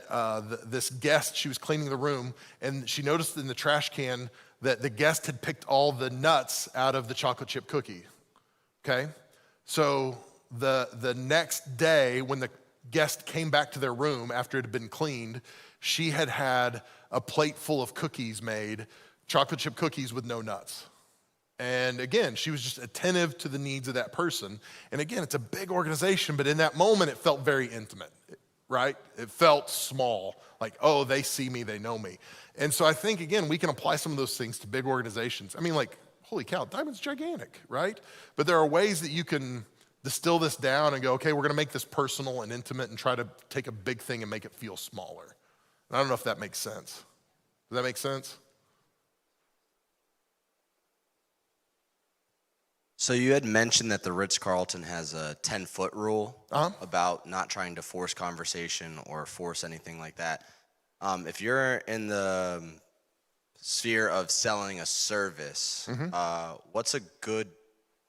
this guest, she was cleaning the room, and she noticed in the trash can that the guest had picked all the nuts out of the chocolate chip cookie, okay? So the next day when the guest came back to their room after it had been cleaned, she had a plate full of cookies made, chocolate chip cookies with no nuts. And again, she was just attentive to the needs of that person. And again, it's a big organization, but in that moment, it felt very intimate, right? It felt small, like, oh, they see me, they know me. And so I think, again, we can apply some of those things to big organizations. I mean, like, holy cow, Diamond's gigantic, right? But there are ways that you can distill this down and go, okay, we're gonna make this personal and intimate and try to take a big thing and make it feel smaller. And I don't know if that makes sense. Does that make sense? So you had mentioned that the Ritz-Carlton has a 10-foot rule about not trying to force conversation or force anything like that. If you're in the sphere of selling a service, what's a good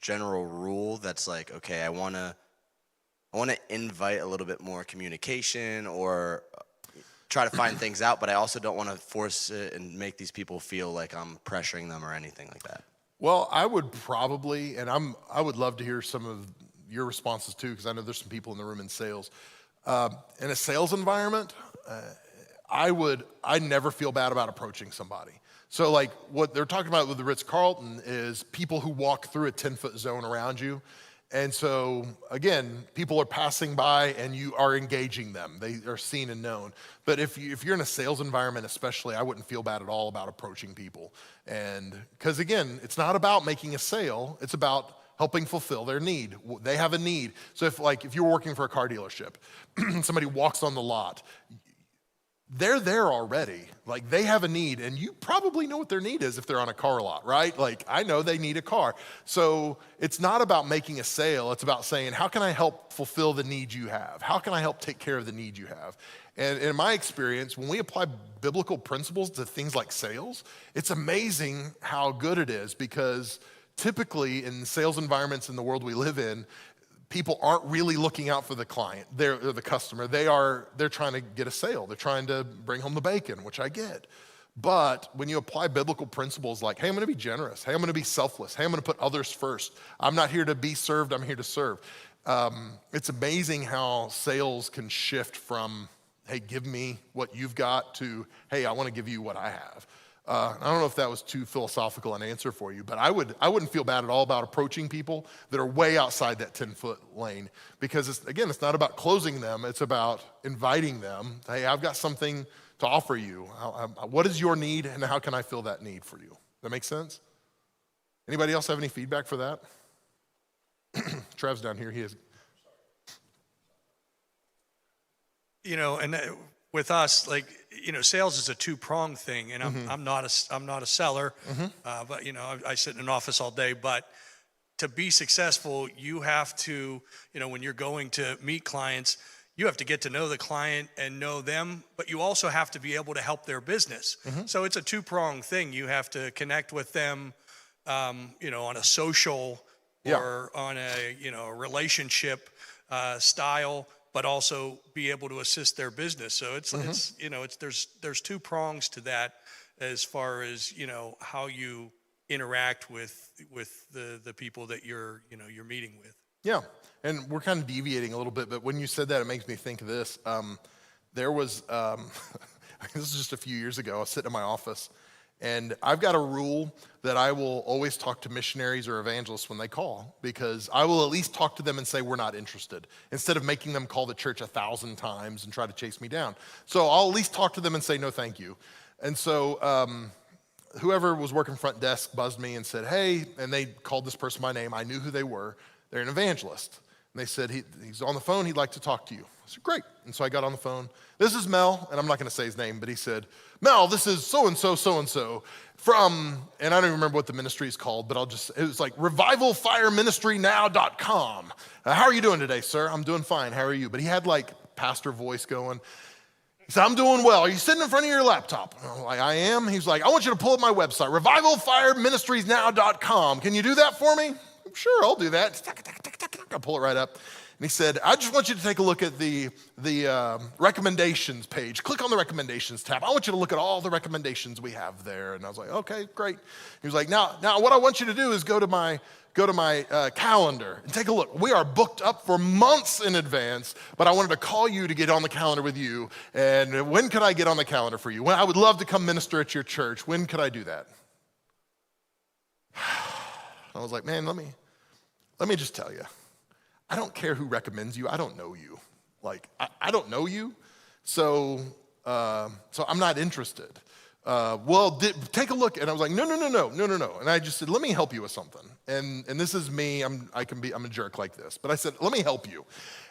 general rule that's like, okay, I want to invite a little bit more communication or try to find things out, but I also don't want to force it and make these people feel like I'm pressuring them or anything like that? Well, I would probably, and I would love to hear some of your responses too, because I know there's some people in the room in sales. In a sales environment, I never feel bad about approaching somebody. So like what they're talking about with the Ritz-Carlton is people who walk through a 10-foot zone around you. And so again, people are passing by and you are engaging them. They are seen and known. But if you're in a sales environment especially, I wouldn't feel bad at all about approaching people. And because again, it's not about making a sale, it's about helping fulfill their need. They have a need. So if you're working for a car dealership, somebody walks on the lot, they're there already. Like they have a need and you probably know what their need is if they're on a car lot, right? Like I know they need a car. So it's not about making a sale. It's about saying, how can I help fulfill the need you have? How can I help take care of the need you have? And in my experience, when we apply biblical principles to things like sales, it's amazing how good it is because typically in sales environments in the world we live in, people aren't really looking out for the client, they're the customer. They're trying to get a sale. They're trying to bring home the bacon, which I get. But when you apply biblical principles like, hey, I'm gonna be generous. Hey, I'm gonna be selfless. Hey, I'm gonna put others first. I'm not here to be served, I'm here to serve. It's amazing how sales can shift from, hey, give me what you've got to, hey, I wanna give you what I have. I don't know if that was too philosophical an answer for you, but I wouldn't feel bad at all about approaching people that are way outside that 10-foot lane because it's not about closing them, it's about inviting them. Hey, I've got something to offer you. What is your need and how can I fill that need for you? That make sense? Anybody else have any feedback for that? Trev's down here, he is. You know, and with us, like, you know, sales is a two-pronged thing, and I'm not a seller, but you know, I sit in an office all day. But to be successful, you have to, you know, when you're going to meet clients, you have to get to know the client and know them, but you also have to be able to help their business. So it's a two-pronged thing. You have to connect with them, you know, on a social or on a, you know, a relationship style, but also be able to assist their business. So it's you know, there's two prongs to that as far as, you know, how you interact with the people that you're meeting with. Yeah, and we're kind of deviating a little bit, but when you said that, it makes me think of this. There was, this is just a few years ago, I was sitting in my office, and I've got a rule that I will always talk to missionaries or evangelists when they call, because I will at least talk to them and say we're not interested, instead of making them call the church 1,000 times and try to chase me down. So I'll at least talk to them and say no thank you. And so whoever was working front desk buzzed me and said, hey, and they called this person by name. I knew who they were. They're an evangelist. And they said, he's on the phone, he'd like to talk to you. I said, great. And so I got on the phone. This is Mel, and I'm not gonna say his name, but he said, Mel, this is so-and-so, so-and-so from, and I don't even remember what the ministry is called, but it was like revivalfireministrynow.com. How are you doing today, sir? I'm doing fine, how are you? But he had like pastor voice going. He said, I'm doing well. Are you sitting in front of your laptop? I'm like, I am. He's like, I want you to pull up my website, revivalfireministriesnow.com. Can you do that for me? Sure, I'll do that. I'll pull it right up. And he said, I just want you to take a look at the recommendations page. Click on the recommendations tab. I want you to look at all the recommendations we have there. And I was like, okay, great. He was like, now what I want you to do is go to my calendar and take a look. We are booked up for months in advance, but I wanted to call you to get on the calendar with you. And when could I get on the calendar for you? Well, I would love to come minister at your church. When could I do that? I was like, man, let me just tell you, I don't care who recommends you. I don't know you. Like, I don't know you, so I'm not interested. Take a look. And I was like, no. And I just said, let me help you with something. And this is me. I'm a jerk like this. But I said, let me help you.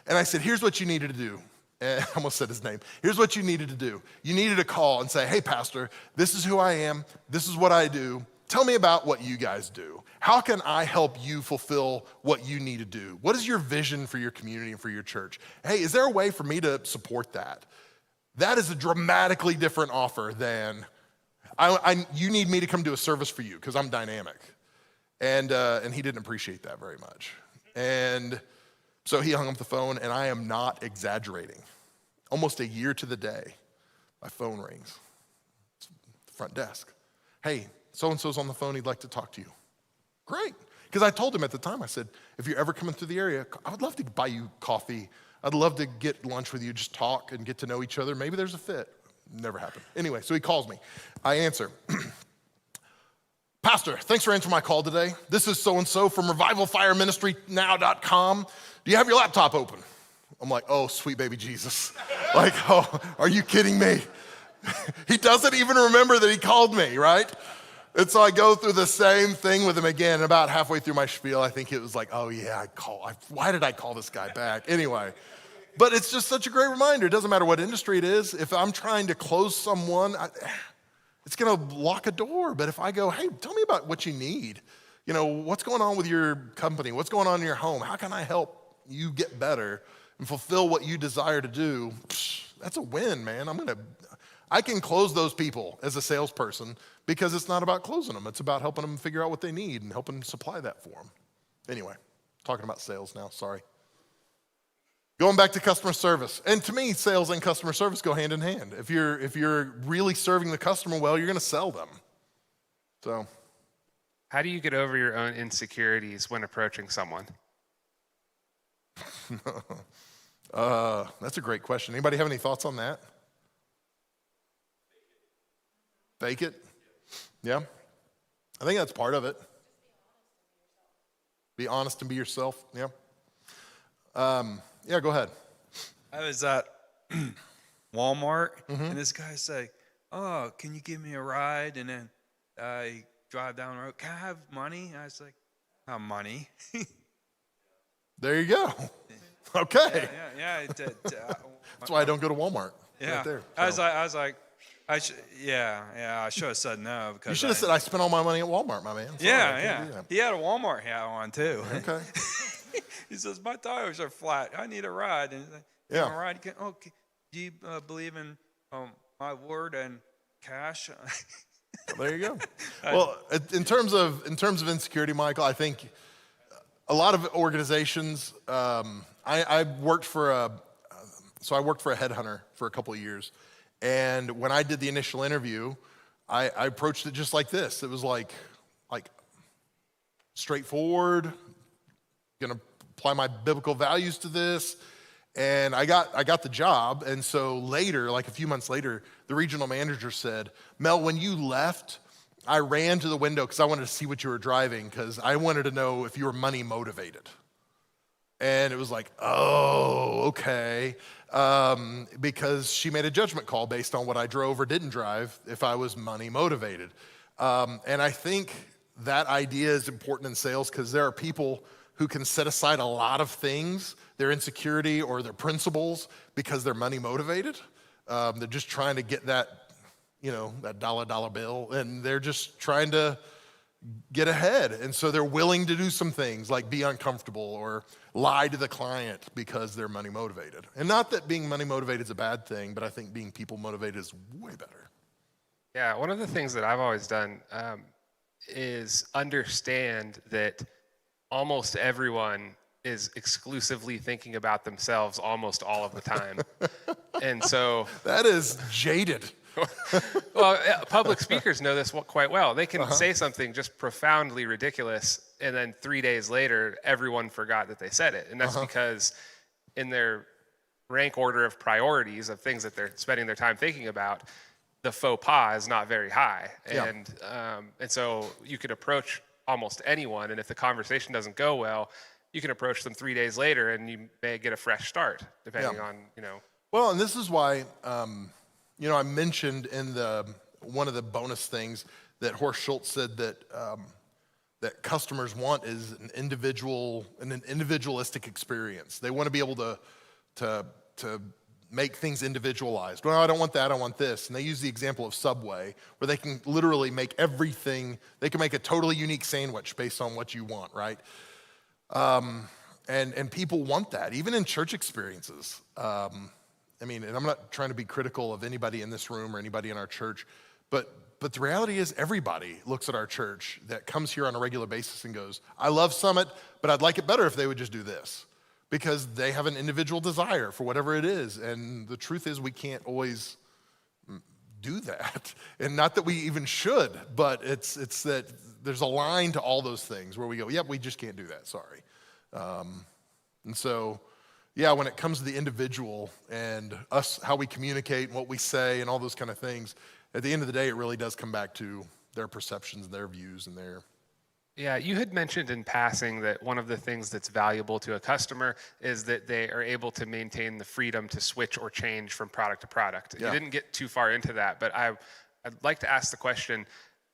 And I said, here's what you needed to do. And I almost said his name. Here's what you needed to do. You needed to call and say, hey, pastor, this is who I am. This is what I do. Tell me about what you guys do. How can I help you fulfill what you need to do? What is your vision for your community and for your church? Hey, is there a way for me to support that? That is a dramatically different offer than, you need me to come do a service for you because I'm dynamic. And he didn't appreciate that very much. And so he hung up the phone, and I am not exaggerating. Almost a year to the day, my phone rings. It's the front desk. Hey, so-and-so's on the phone, he'd like to talk to you. Great. Because I told him at the time, I said, if you're ever coming through the area, I would love to buy you coffee. I'd love to get lunch with you, just talk and get to know each other. Maybe there's a fit. Never happened. Anyway, so he calls me. I answer. Pastor, thanks for answering my call today. This is so-and-so from revivalfireministrynow.com. Do you have your laptop open? I'm like, oh, sweet baby Jesus. Like, oh, are you kidding me? He doesn't even remember that he called me, right? And so I go through the same thing with him again. And about halfway through my spiel, I think it was like, oh yeah, why did I call this guy back? Anyway, but it's just such a great reminder. It doesn't matter what industry it is. If I'm trying to close someone, it's gonna lock a door. But if I go, hey, tell me about what you need. You know, what's going on with your company? What's going on in your home? How can I help you get better and fulfill what you desire to do? That's a win, man. I can close those people as a salesperson because it's not about closing them. It's about helping them figure out what they need and helping supply that for them. Anyway, talking about sales now, sorry. Going back to customer service. And to me, sales and customer service go hand in hand. If you're really serving the customer well, you're gonna sell them. So. How do you get over your own insecurities when approaching someone? That's a great question. Anybody have any thoughts on that? Fake it? Yeah. I think that's part of it. Be honest and be yourself. Yeah. Yeah, go ahead. I was at Walmart, and this guy said, oh, can you give me a ride? And then I drive down the road. Can I have money? And I was like, not money. There you go. Okay. Yeah. That's why I don't go to Walmart. Yeah. Right there. I was like, I should have said no because you should have said I spent all my money at Walmart, my man. Sorry, yeah. He had a Walmart hat on too. Okay. He says my tires are flat. I need a ride. And yeah. A ride. Okay. Do you believe in my word and cash? Well, there you go. Well, in terms of insecurity, Michael, I think a lot of organizations. I worked for a headhunter for a couple of years. And when I did the initial interview, I approached it just like this. It was like straightforward, gonna apply my biblical values to this. And I got the job. And so later, like a few months later, the regional manager said, Mel, when you left, I ran to the window because I wanted to see what you were driving because I wanted to know if you were money motivated. And it was like, oh, okay. Because she made a judgment call based on what I drove or didn't drive if I was money motivated. And I think that idea is important in sales because there are people who can set aside a lot of things, their insecurity or their principles, because they're money motivated. They're just trying to get that, that dollar bill, and they're just trying to get ahead. And so they're willing to do some things like be uncomfortable or lie to the client because they're money motivated. And not that being money motivated is a bad thing, but I think being people motivated is way better. Yeah, one of the things that I've always done is understand that almost everyone is exclusively thinking about themselves almost all of the time. And so that is jaded. Well, public speakers know this quite well. They can say something just profoundly ridiculous, and then 3 days later, everyone forgot that they said it. And that's because in their rank order of priorities of things that they're spending their time thinking about, the faux pas is not very high. And so you could approach almost anyone. And if the conversation doesn't go well, you can approach them 3 days later and you may get a fresh start, depending on, Well, and this is why, I mentioned in one of the bonus things that Horst Schultz said that that customers want is an individualistic experience. They want to be able to make things individualized. Well, I don't want that, I want this. And they use the example of Subway, where they can literally make everything, they can make a totally unique sandwich based on what you want, right? And people want that, even in church experiences. And I'm not trying to be critical of anybody in this room or anybody in our church, but the reality is everybody looks at our church that comes here on a regular basis and goes, I love Summit, but I'd like it better if they would just do this, because they have an individual desire for whatever it is. And the truth is we can't always do that. And not that we even should, but it's that there's a line to all those things where we go, yep, we just can't do that, sorry. And so, yeah, when it comes to the individual and us, how we communicate and what we say and all those kind of things, at the end of the day, it really does come back to their perceptions, their views, and their... Yeah, you had mentioned in passing that one of the things that's valuable to a customer is that they are able to maintain the freedom to switch or change from product to product. Yeah. You didn't get too far into that, but I'd like to ask the question,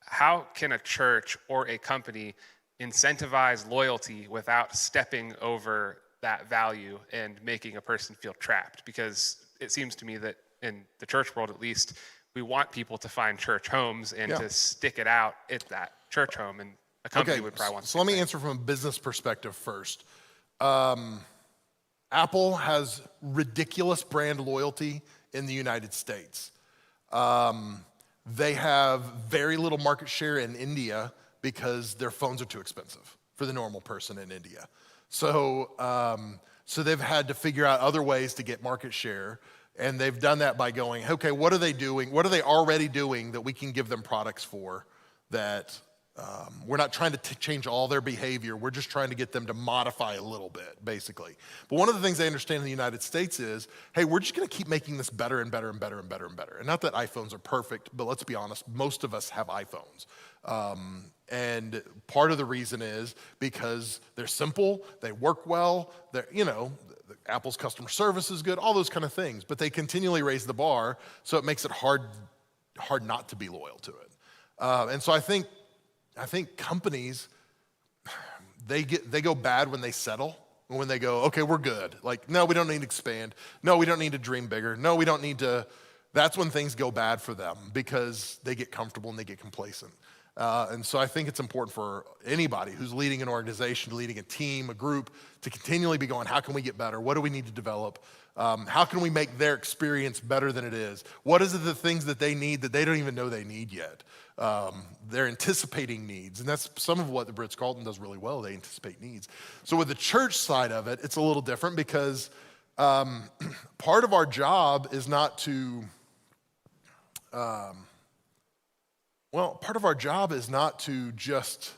how can a church or a company incentivize loyalty without stepping over that value and making a person feel trapped? Because it seems to me that in the church world, at least, we want people to find church homes and to stick it out at that church home, and a company would probably want to. So let me answer from a business perspective first. Apple has ridiculous brand loyalty in the United States. They have very little market share in India because their phones are too expensive for the normal person in India. So they've had to figure out other ways to get market share. And they've done that by going, okay, what are they doing? What are they already doing that we can give them products for that we're not trying to change all their behavior. We're just trying to get them to modify a little bit, basically. But one of the things they understand in the United States is, hey, we're just going to keep making this better and better and better and better and better. And not that iPhones are perfect, but let's be honest, most of us have iPhones. And part of the reason is because they're simple, they work well, they're, Apple's customer service is good, all those kind of things, but they continually raise the bar, so it makes it hard not to be loyal to it. And so I think companies, they go bad when they settle, when they go, okay, we're good. Like, no, we don't need to expand. No, we don't need to dream bigger. No, we don't need to. That's when things go bad for them because they get comfortable and they get complacent. And so I think it's important for anybody who's leading an organization, leading a team, a group, to continually be going, how can we get better? What do we need to develop? How can we make their experience better than it is? What is it the things that they need that they don't even know they need yet? They're anticipating needs. And that's some of what the Ritz-Carlton does really well. They anticipate needs. So with the church side of it, it's a little different because part of our job is not to... part of our job is not to just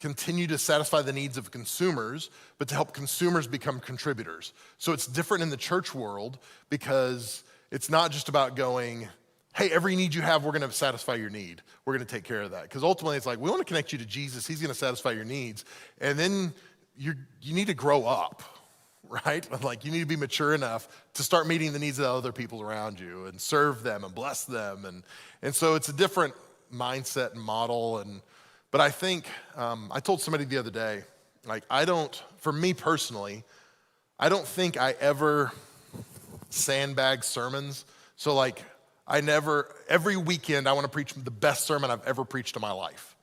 continue to satisfy the needs of consumers, but to help consumers become contributors. So it's different in the church world because it's not just about going, hey, every need you have, we're going to satisfy your need. We're going to take care of that. Because ultimately, it's like, we want to connect you to Jesus. He's going to satisfy your needs. And then you need to grow up, right? Like, you need to be mature enough to start meeting the needs of other people around you and serve them and bless them. And so it's a different mindset and model. But I think, I told somebody the other day, like, for me personally, I don't think I ever sandbag sermons. So like, every weekend I want to preach the best sermon I've ever preached in my life.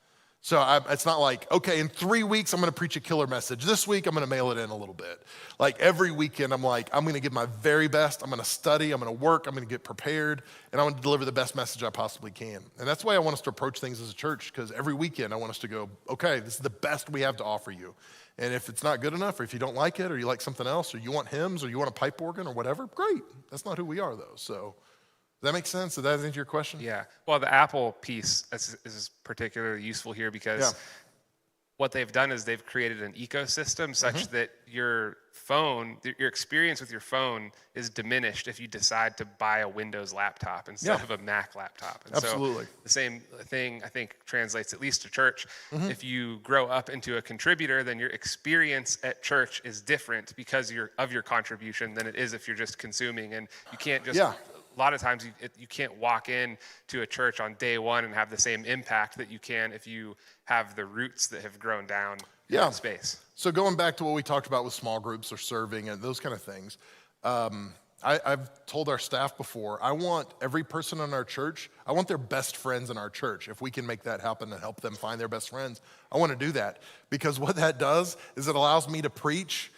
So it's not like, okay, in 3 weeks, I'm going to preach a killer message. This week, I'm going to mail it in a little bit. Like every weekend, I'm like, I'm going to give my very best. I'm going to study. I'm going to work. I'm going to get prepared. And I'm going to deliver the best message I possibly can. And that's why I want us to approach things as a church, because every weekend, I want us to go, okay, this is the best we have to offer you. And if it's not good enough, or if you don't like it, or you like something else, or you want hymns, or you want a pipe organ, or whatever, great. That's not who we are, though. So does that make sense? Did that answer your question? Yeah. Well, the Apple piece is particularly useful here because what they've done is they've created an ecosystem such that your phone, your experience with your phone is diminished if you decide to buy a Windows laptop instead of a Mac laptop. And Absolutely. so the same thing, I think, translates at least to church. If you grow up into a contributor, then your experience at church is different because of your contribution than it is if you're just consuming. And you can't just, a lot of times you can't walk in to a church on day one and have the same impact that you can if you have the roots that have grown down in that space. So going back to what we talked about with small groups or serving and those kind of things, I've told our staff before, I want every person in our church, I want their best friends in our church. If we can make that happen and help them find their best friends, I want to do that. Because what that does is it allows me to preach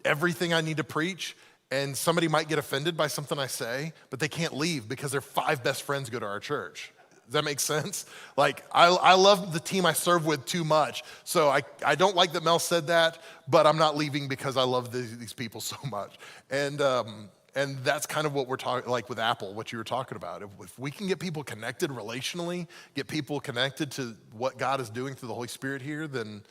everything I need to preach, and somebody might get offended by something I say, but they can't leave because their 5 best friends go to our church. Does that make sense? Like, I love the team I serve with too much. So I don't like that Mel said that, but I'm not leaving because I love these people so much. And that's kind of what we're talking, like with Apple, what you were talking about. If we can get people connected relationally, get people connected to what God is doing through the Holy Spirit here, then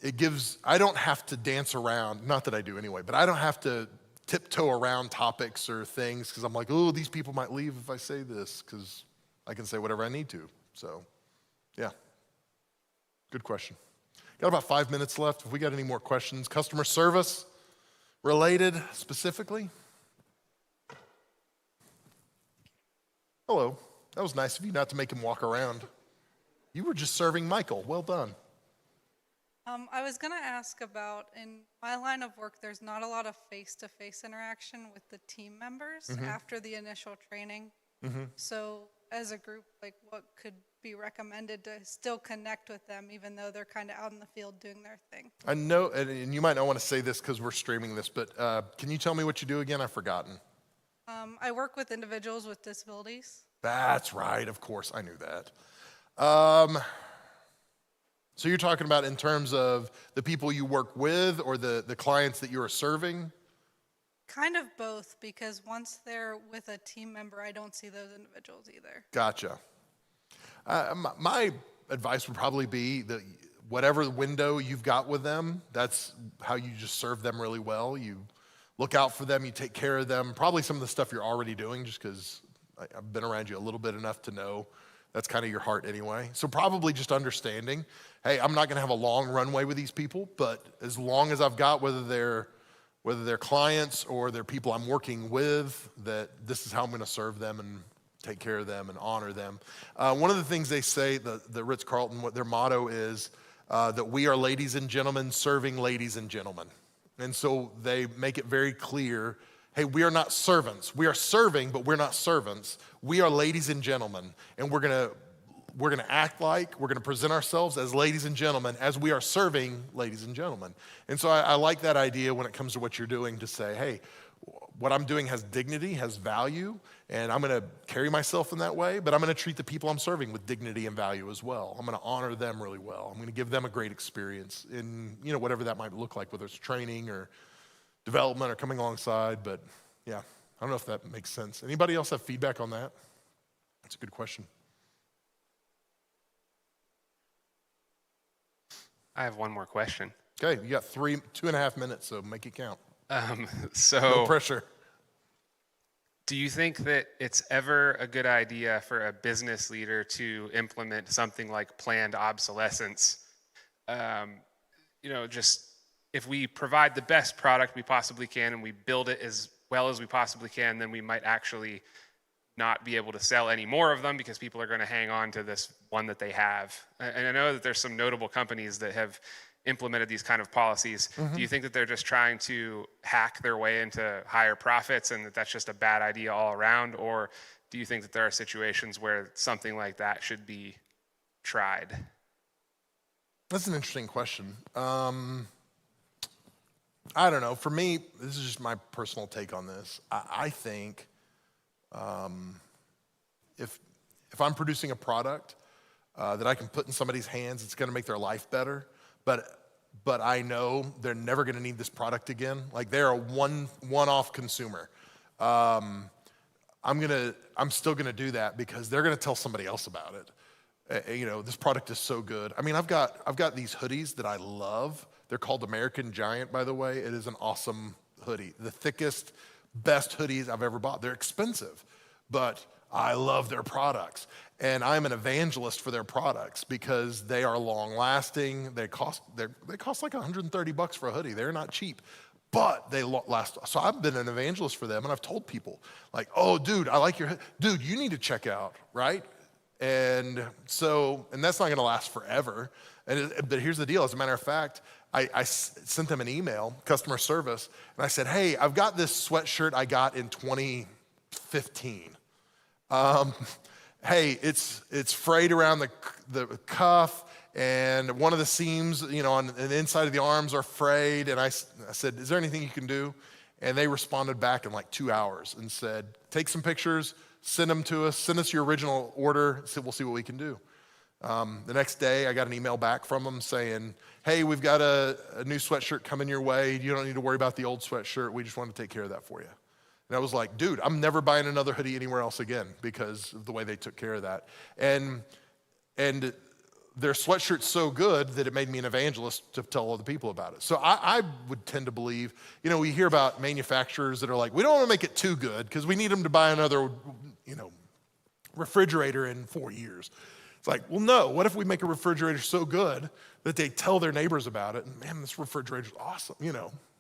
it gives, I don't have to dance around, not that I do anyway, but I don't have to tiptoe around topics or things because I'm like, oh, these people might leave if I say this, because I can say whatever I need to. So, yeah. Good question. Got about 5 minutes left. If we got any more questions, customer service related specifically? Hello. That was nice of you not to make him walk around. You were just serving Michael. Well done. I was going to ask about, in my line of work, there's not a lot of face-to-face interaction with the team members after the initial training. So as a group, like what could be recommended to still connect with them even though they're kind of out in the field doing their thing? I know, and you might not want to say this because we're streaming this, but can you tell me what you do again? I've forgotten. I work with individuals with disabilities. That's right, of course, I knew that. So you're talking about in terms of the people you work with or the clients that you are serving? Kind of both, because once they're with a team member, I don't see those individuals either. Gotcha. My advice would probably be that whatever window you've got with them, that's how you just serve them really well. You look out for them, you take care of them. Probably some of the stuff you're already doing, just because I've been around you a little bit enough to know that's kind of your heart anyway. So probably just understanding, hey, I'm not going to have a long runway with these people, but as long as I've got, whether they're clients or they're people I'm working with, that this is how I'm going to serve them and take care of them and honor them. One of the things they say, the Ritz-Carlton, what their motto is, that we are ladies and gentlemen serving ladies and gentlemen. And so they make it very clear, hey, we are not servants. We are serving, but we're not servants. We are ladies and gentlemen, and we're gonna act like, we're gonna present ourselves as ladies and gentlemen as we are serving ladies and gentlemen. And so I like that idea when it comes to what you're doing, to say, hey, what I'm doing has dignity, has value, and I'm gonna carry myself in that way, but I'm gonna treat the people I'm serving with dignity and value as well. I'm gonna honor them really well. I'm gonna give them a great experience in, whatever that might look like, whether it's training or development or coming alongside, but yeah, I don't know if that makes sense. Anybody else have feedback on that? That's a good question. I have one more question. Okay, you got 2.5 minutes, so make it count. So No pressure. do you think that it's ever a good idea for a business leader to implement something like planned obsolescence? Just if we provide the best product we possibly can and we build it as well as we possibly can, then we might actually not be able to sell any more of them because people are going to hang on to this one that they have. And I know that there's some notable companies that have implemented these kind of policies. Do you think that they're just trying to hack their way into higher profits and that that's just a bad idea all around? Or do you think that there are situations where something like that should be tried? That's an interesting question. I don't know. For me, this is just my personal take on this. I think if I'm producing a product that I can put in somebody's hands, it's going to make their life better. But I know they're never going to need this product again. Like, they're a one-off consumer. I'm still going to do that because they're going to tell somebody else about it. This product is so good. I mean, I've got these hoodies that I love They're called American Giant, by the way. It is an awesome hoodie. The thickest, best hoodies I've ever bought. They're expensive, but I love their products. And I'm an evangelist for their products because they are long lasting. They cost like $130 for a hoodie. They're not cheap, but they last. So I've been an evangelist for them, and I've told people like, oh, dude, I like your, dude, you need to check out, right? And that's not gonna last forever. But here's the deal, as a matter of fact, I sent them an email, customer service, and I said, hey, I've got this sweatshirt I got in 2015. Hey, it's frayed around the cuff, and one of the seams, on the inside of the arms are frayed. And I said, is there anything you can do? And they responded back in like 2 hours and said, take some pictures, send them to us, send us your original order, so we'll see what we can do. The next day, I got an email back from them saying, hey, we've got a new sweatshirt coming your way. You don't need to worry about the old sweatshirt. We just want to take care of that for you. And I was like, dude, I'm never buying another hoodie anywhere else again because of the way they took care of that. And their sweatshirt's so good that it made me an evangelist to tell other people about it. So I would tend to believe, we hear about manufacturers that are like, we don't want to make it too good because we need them to buy another, refrigerator in 4 years. It's like, well, no, what if we make a refrigerator so good that they tell their neighbors about it? And man, this refrigerator's awesome,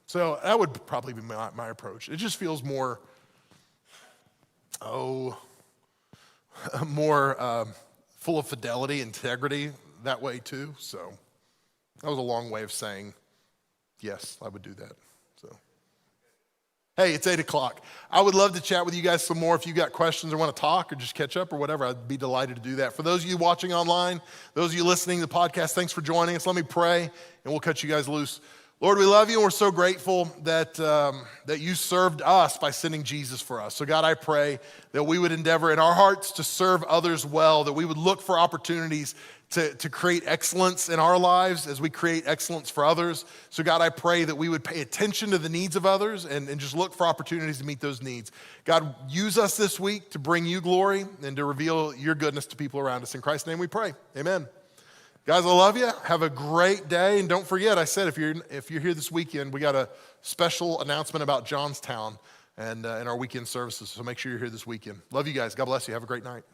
So that would probably be my approach. It just feels more full of fidelity, integrity that way too. So that was a long way of saying, yes, I would do that. So, hey, it's 8:00. I would love to chat with you guys some more. If you got questions or want to talk or just catch up or whatever, I'd be delighted to do that. For those of you watching online, those of you listening to the podcast, thanks for joining us. Let me pray and we'll cut you guys loose. Lord, we love you, and we're so grateful that you served us by sending Jesus for us. So God, I pray that we would endeavor in our hearts to serve others well, that we would look for opportunities to create excellence in our lives as we create excellence for others. So God, I pray that we would pay attention to the needs of others and just look for opportunities to meet those needs. God, use us this week to bring you glory and to reveal your goodness to people around us. In Christ's name we pray, amen. Guys, I love you. Have a great day. And don't forget, I said, if you're here this weekend, we got a special announcement about Johnstown and in our weekend services. So make sure you're here this weekend. Love you guys. God bless you. Have a great night.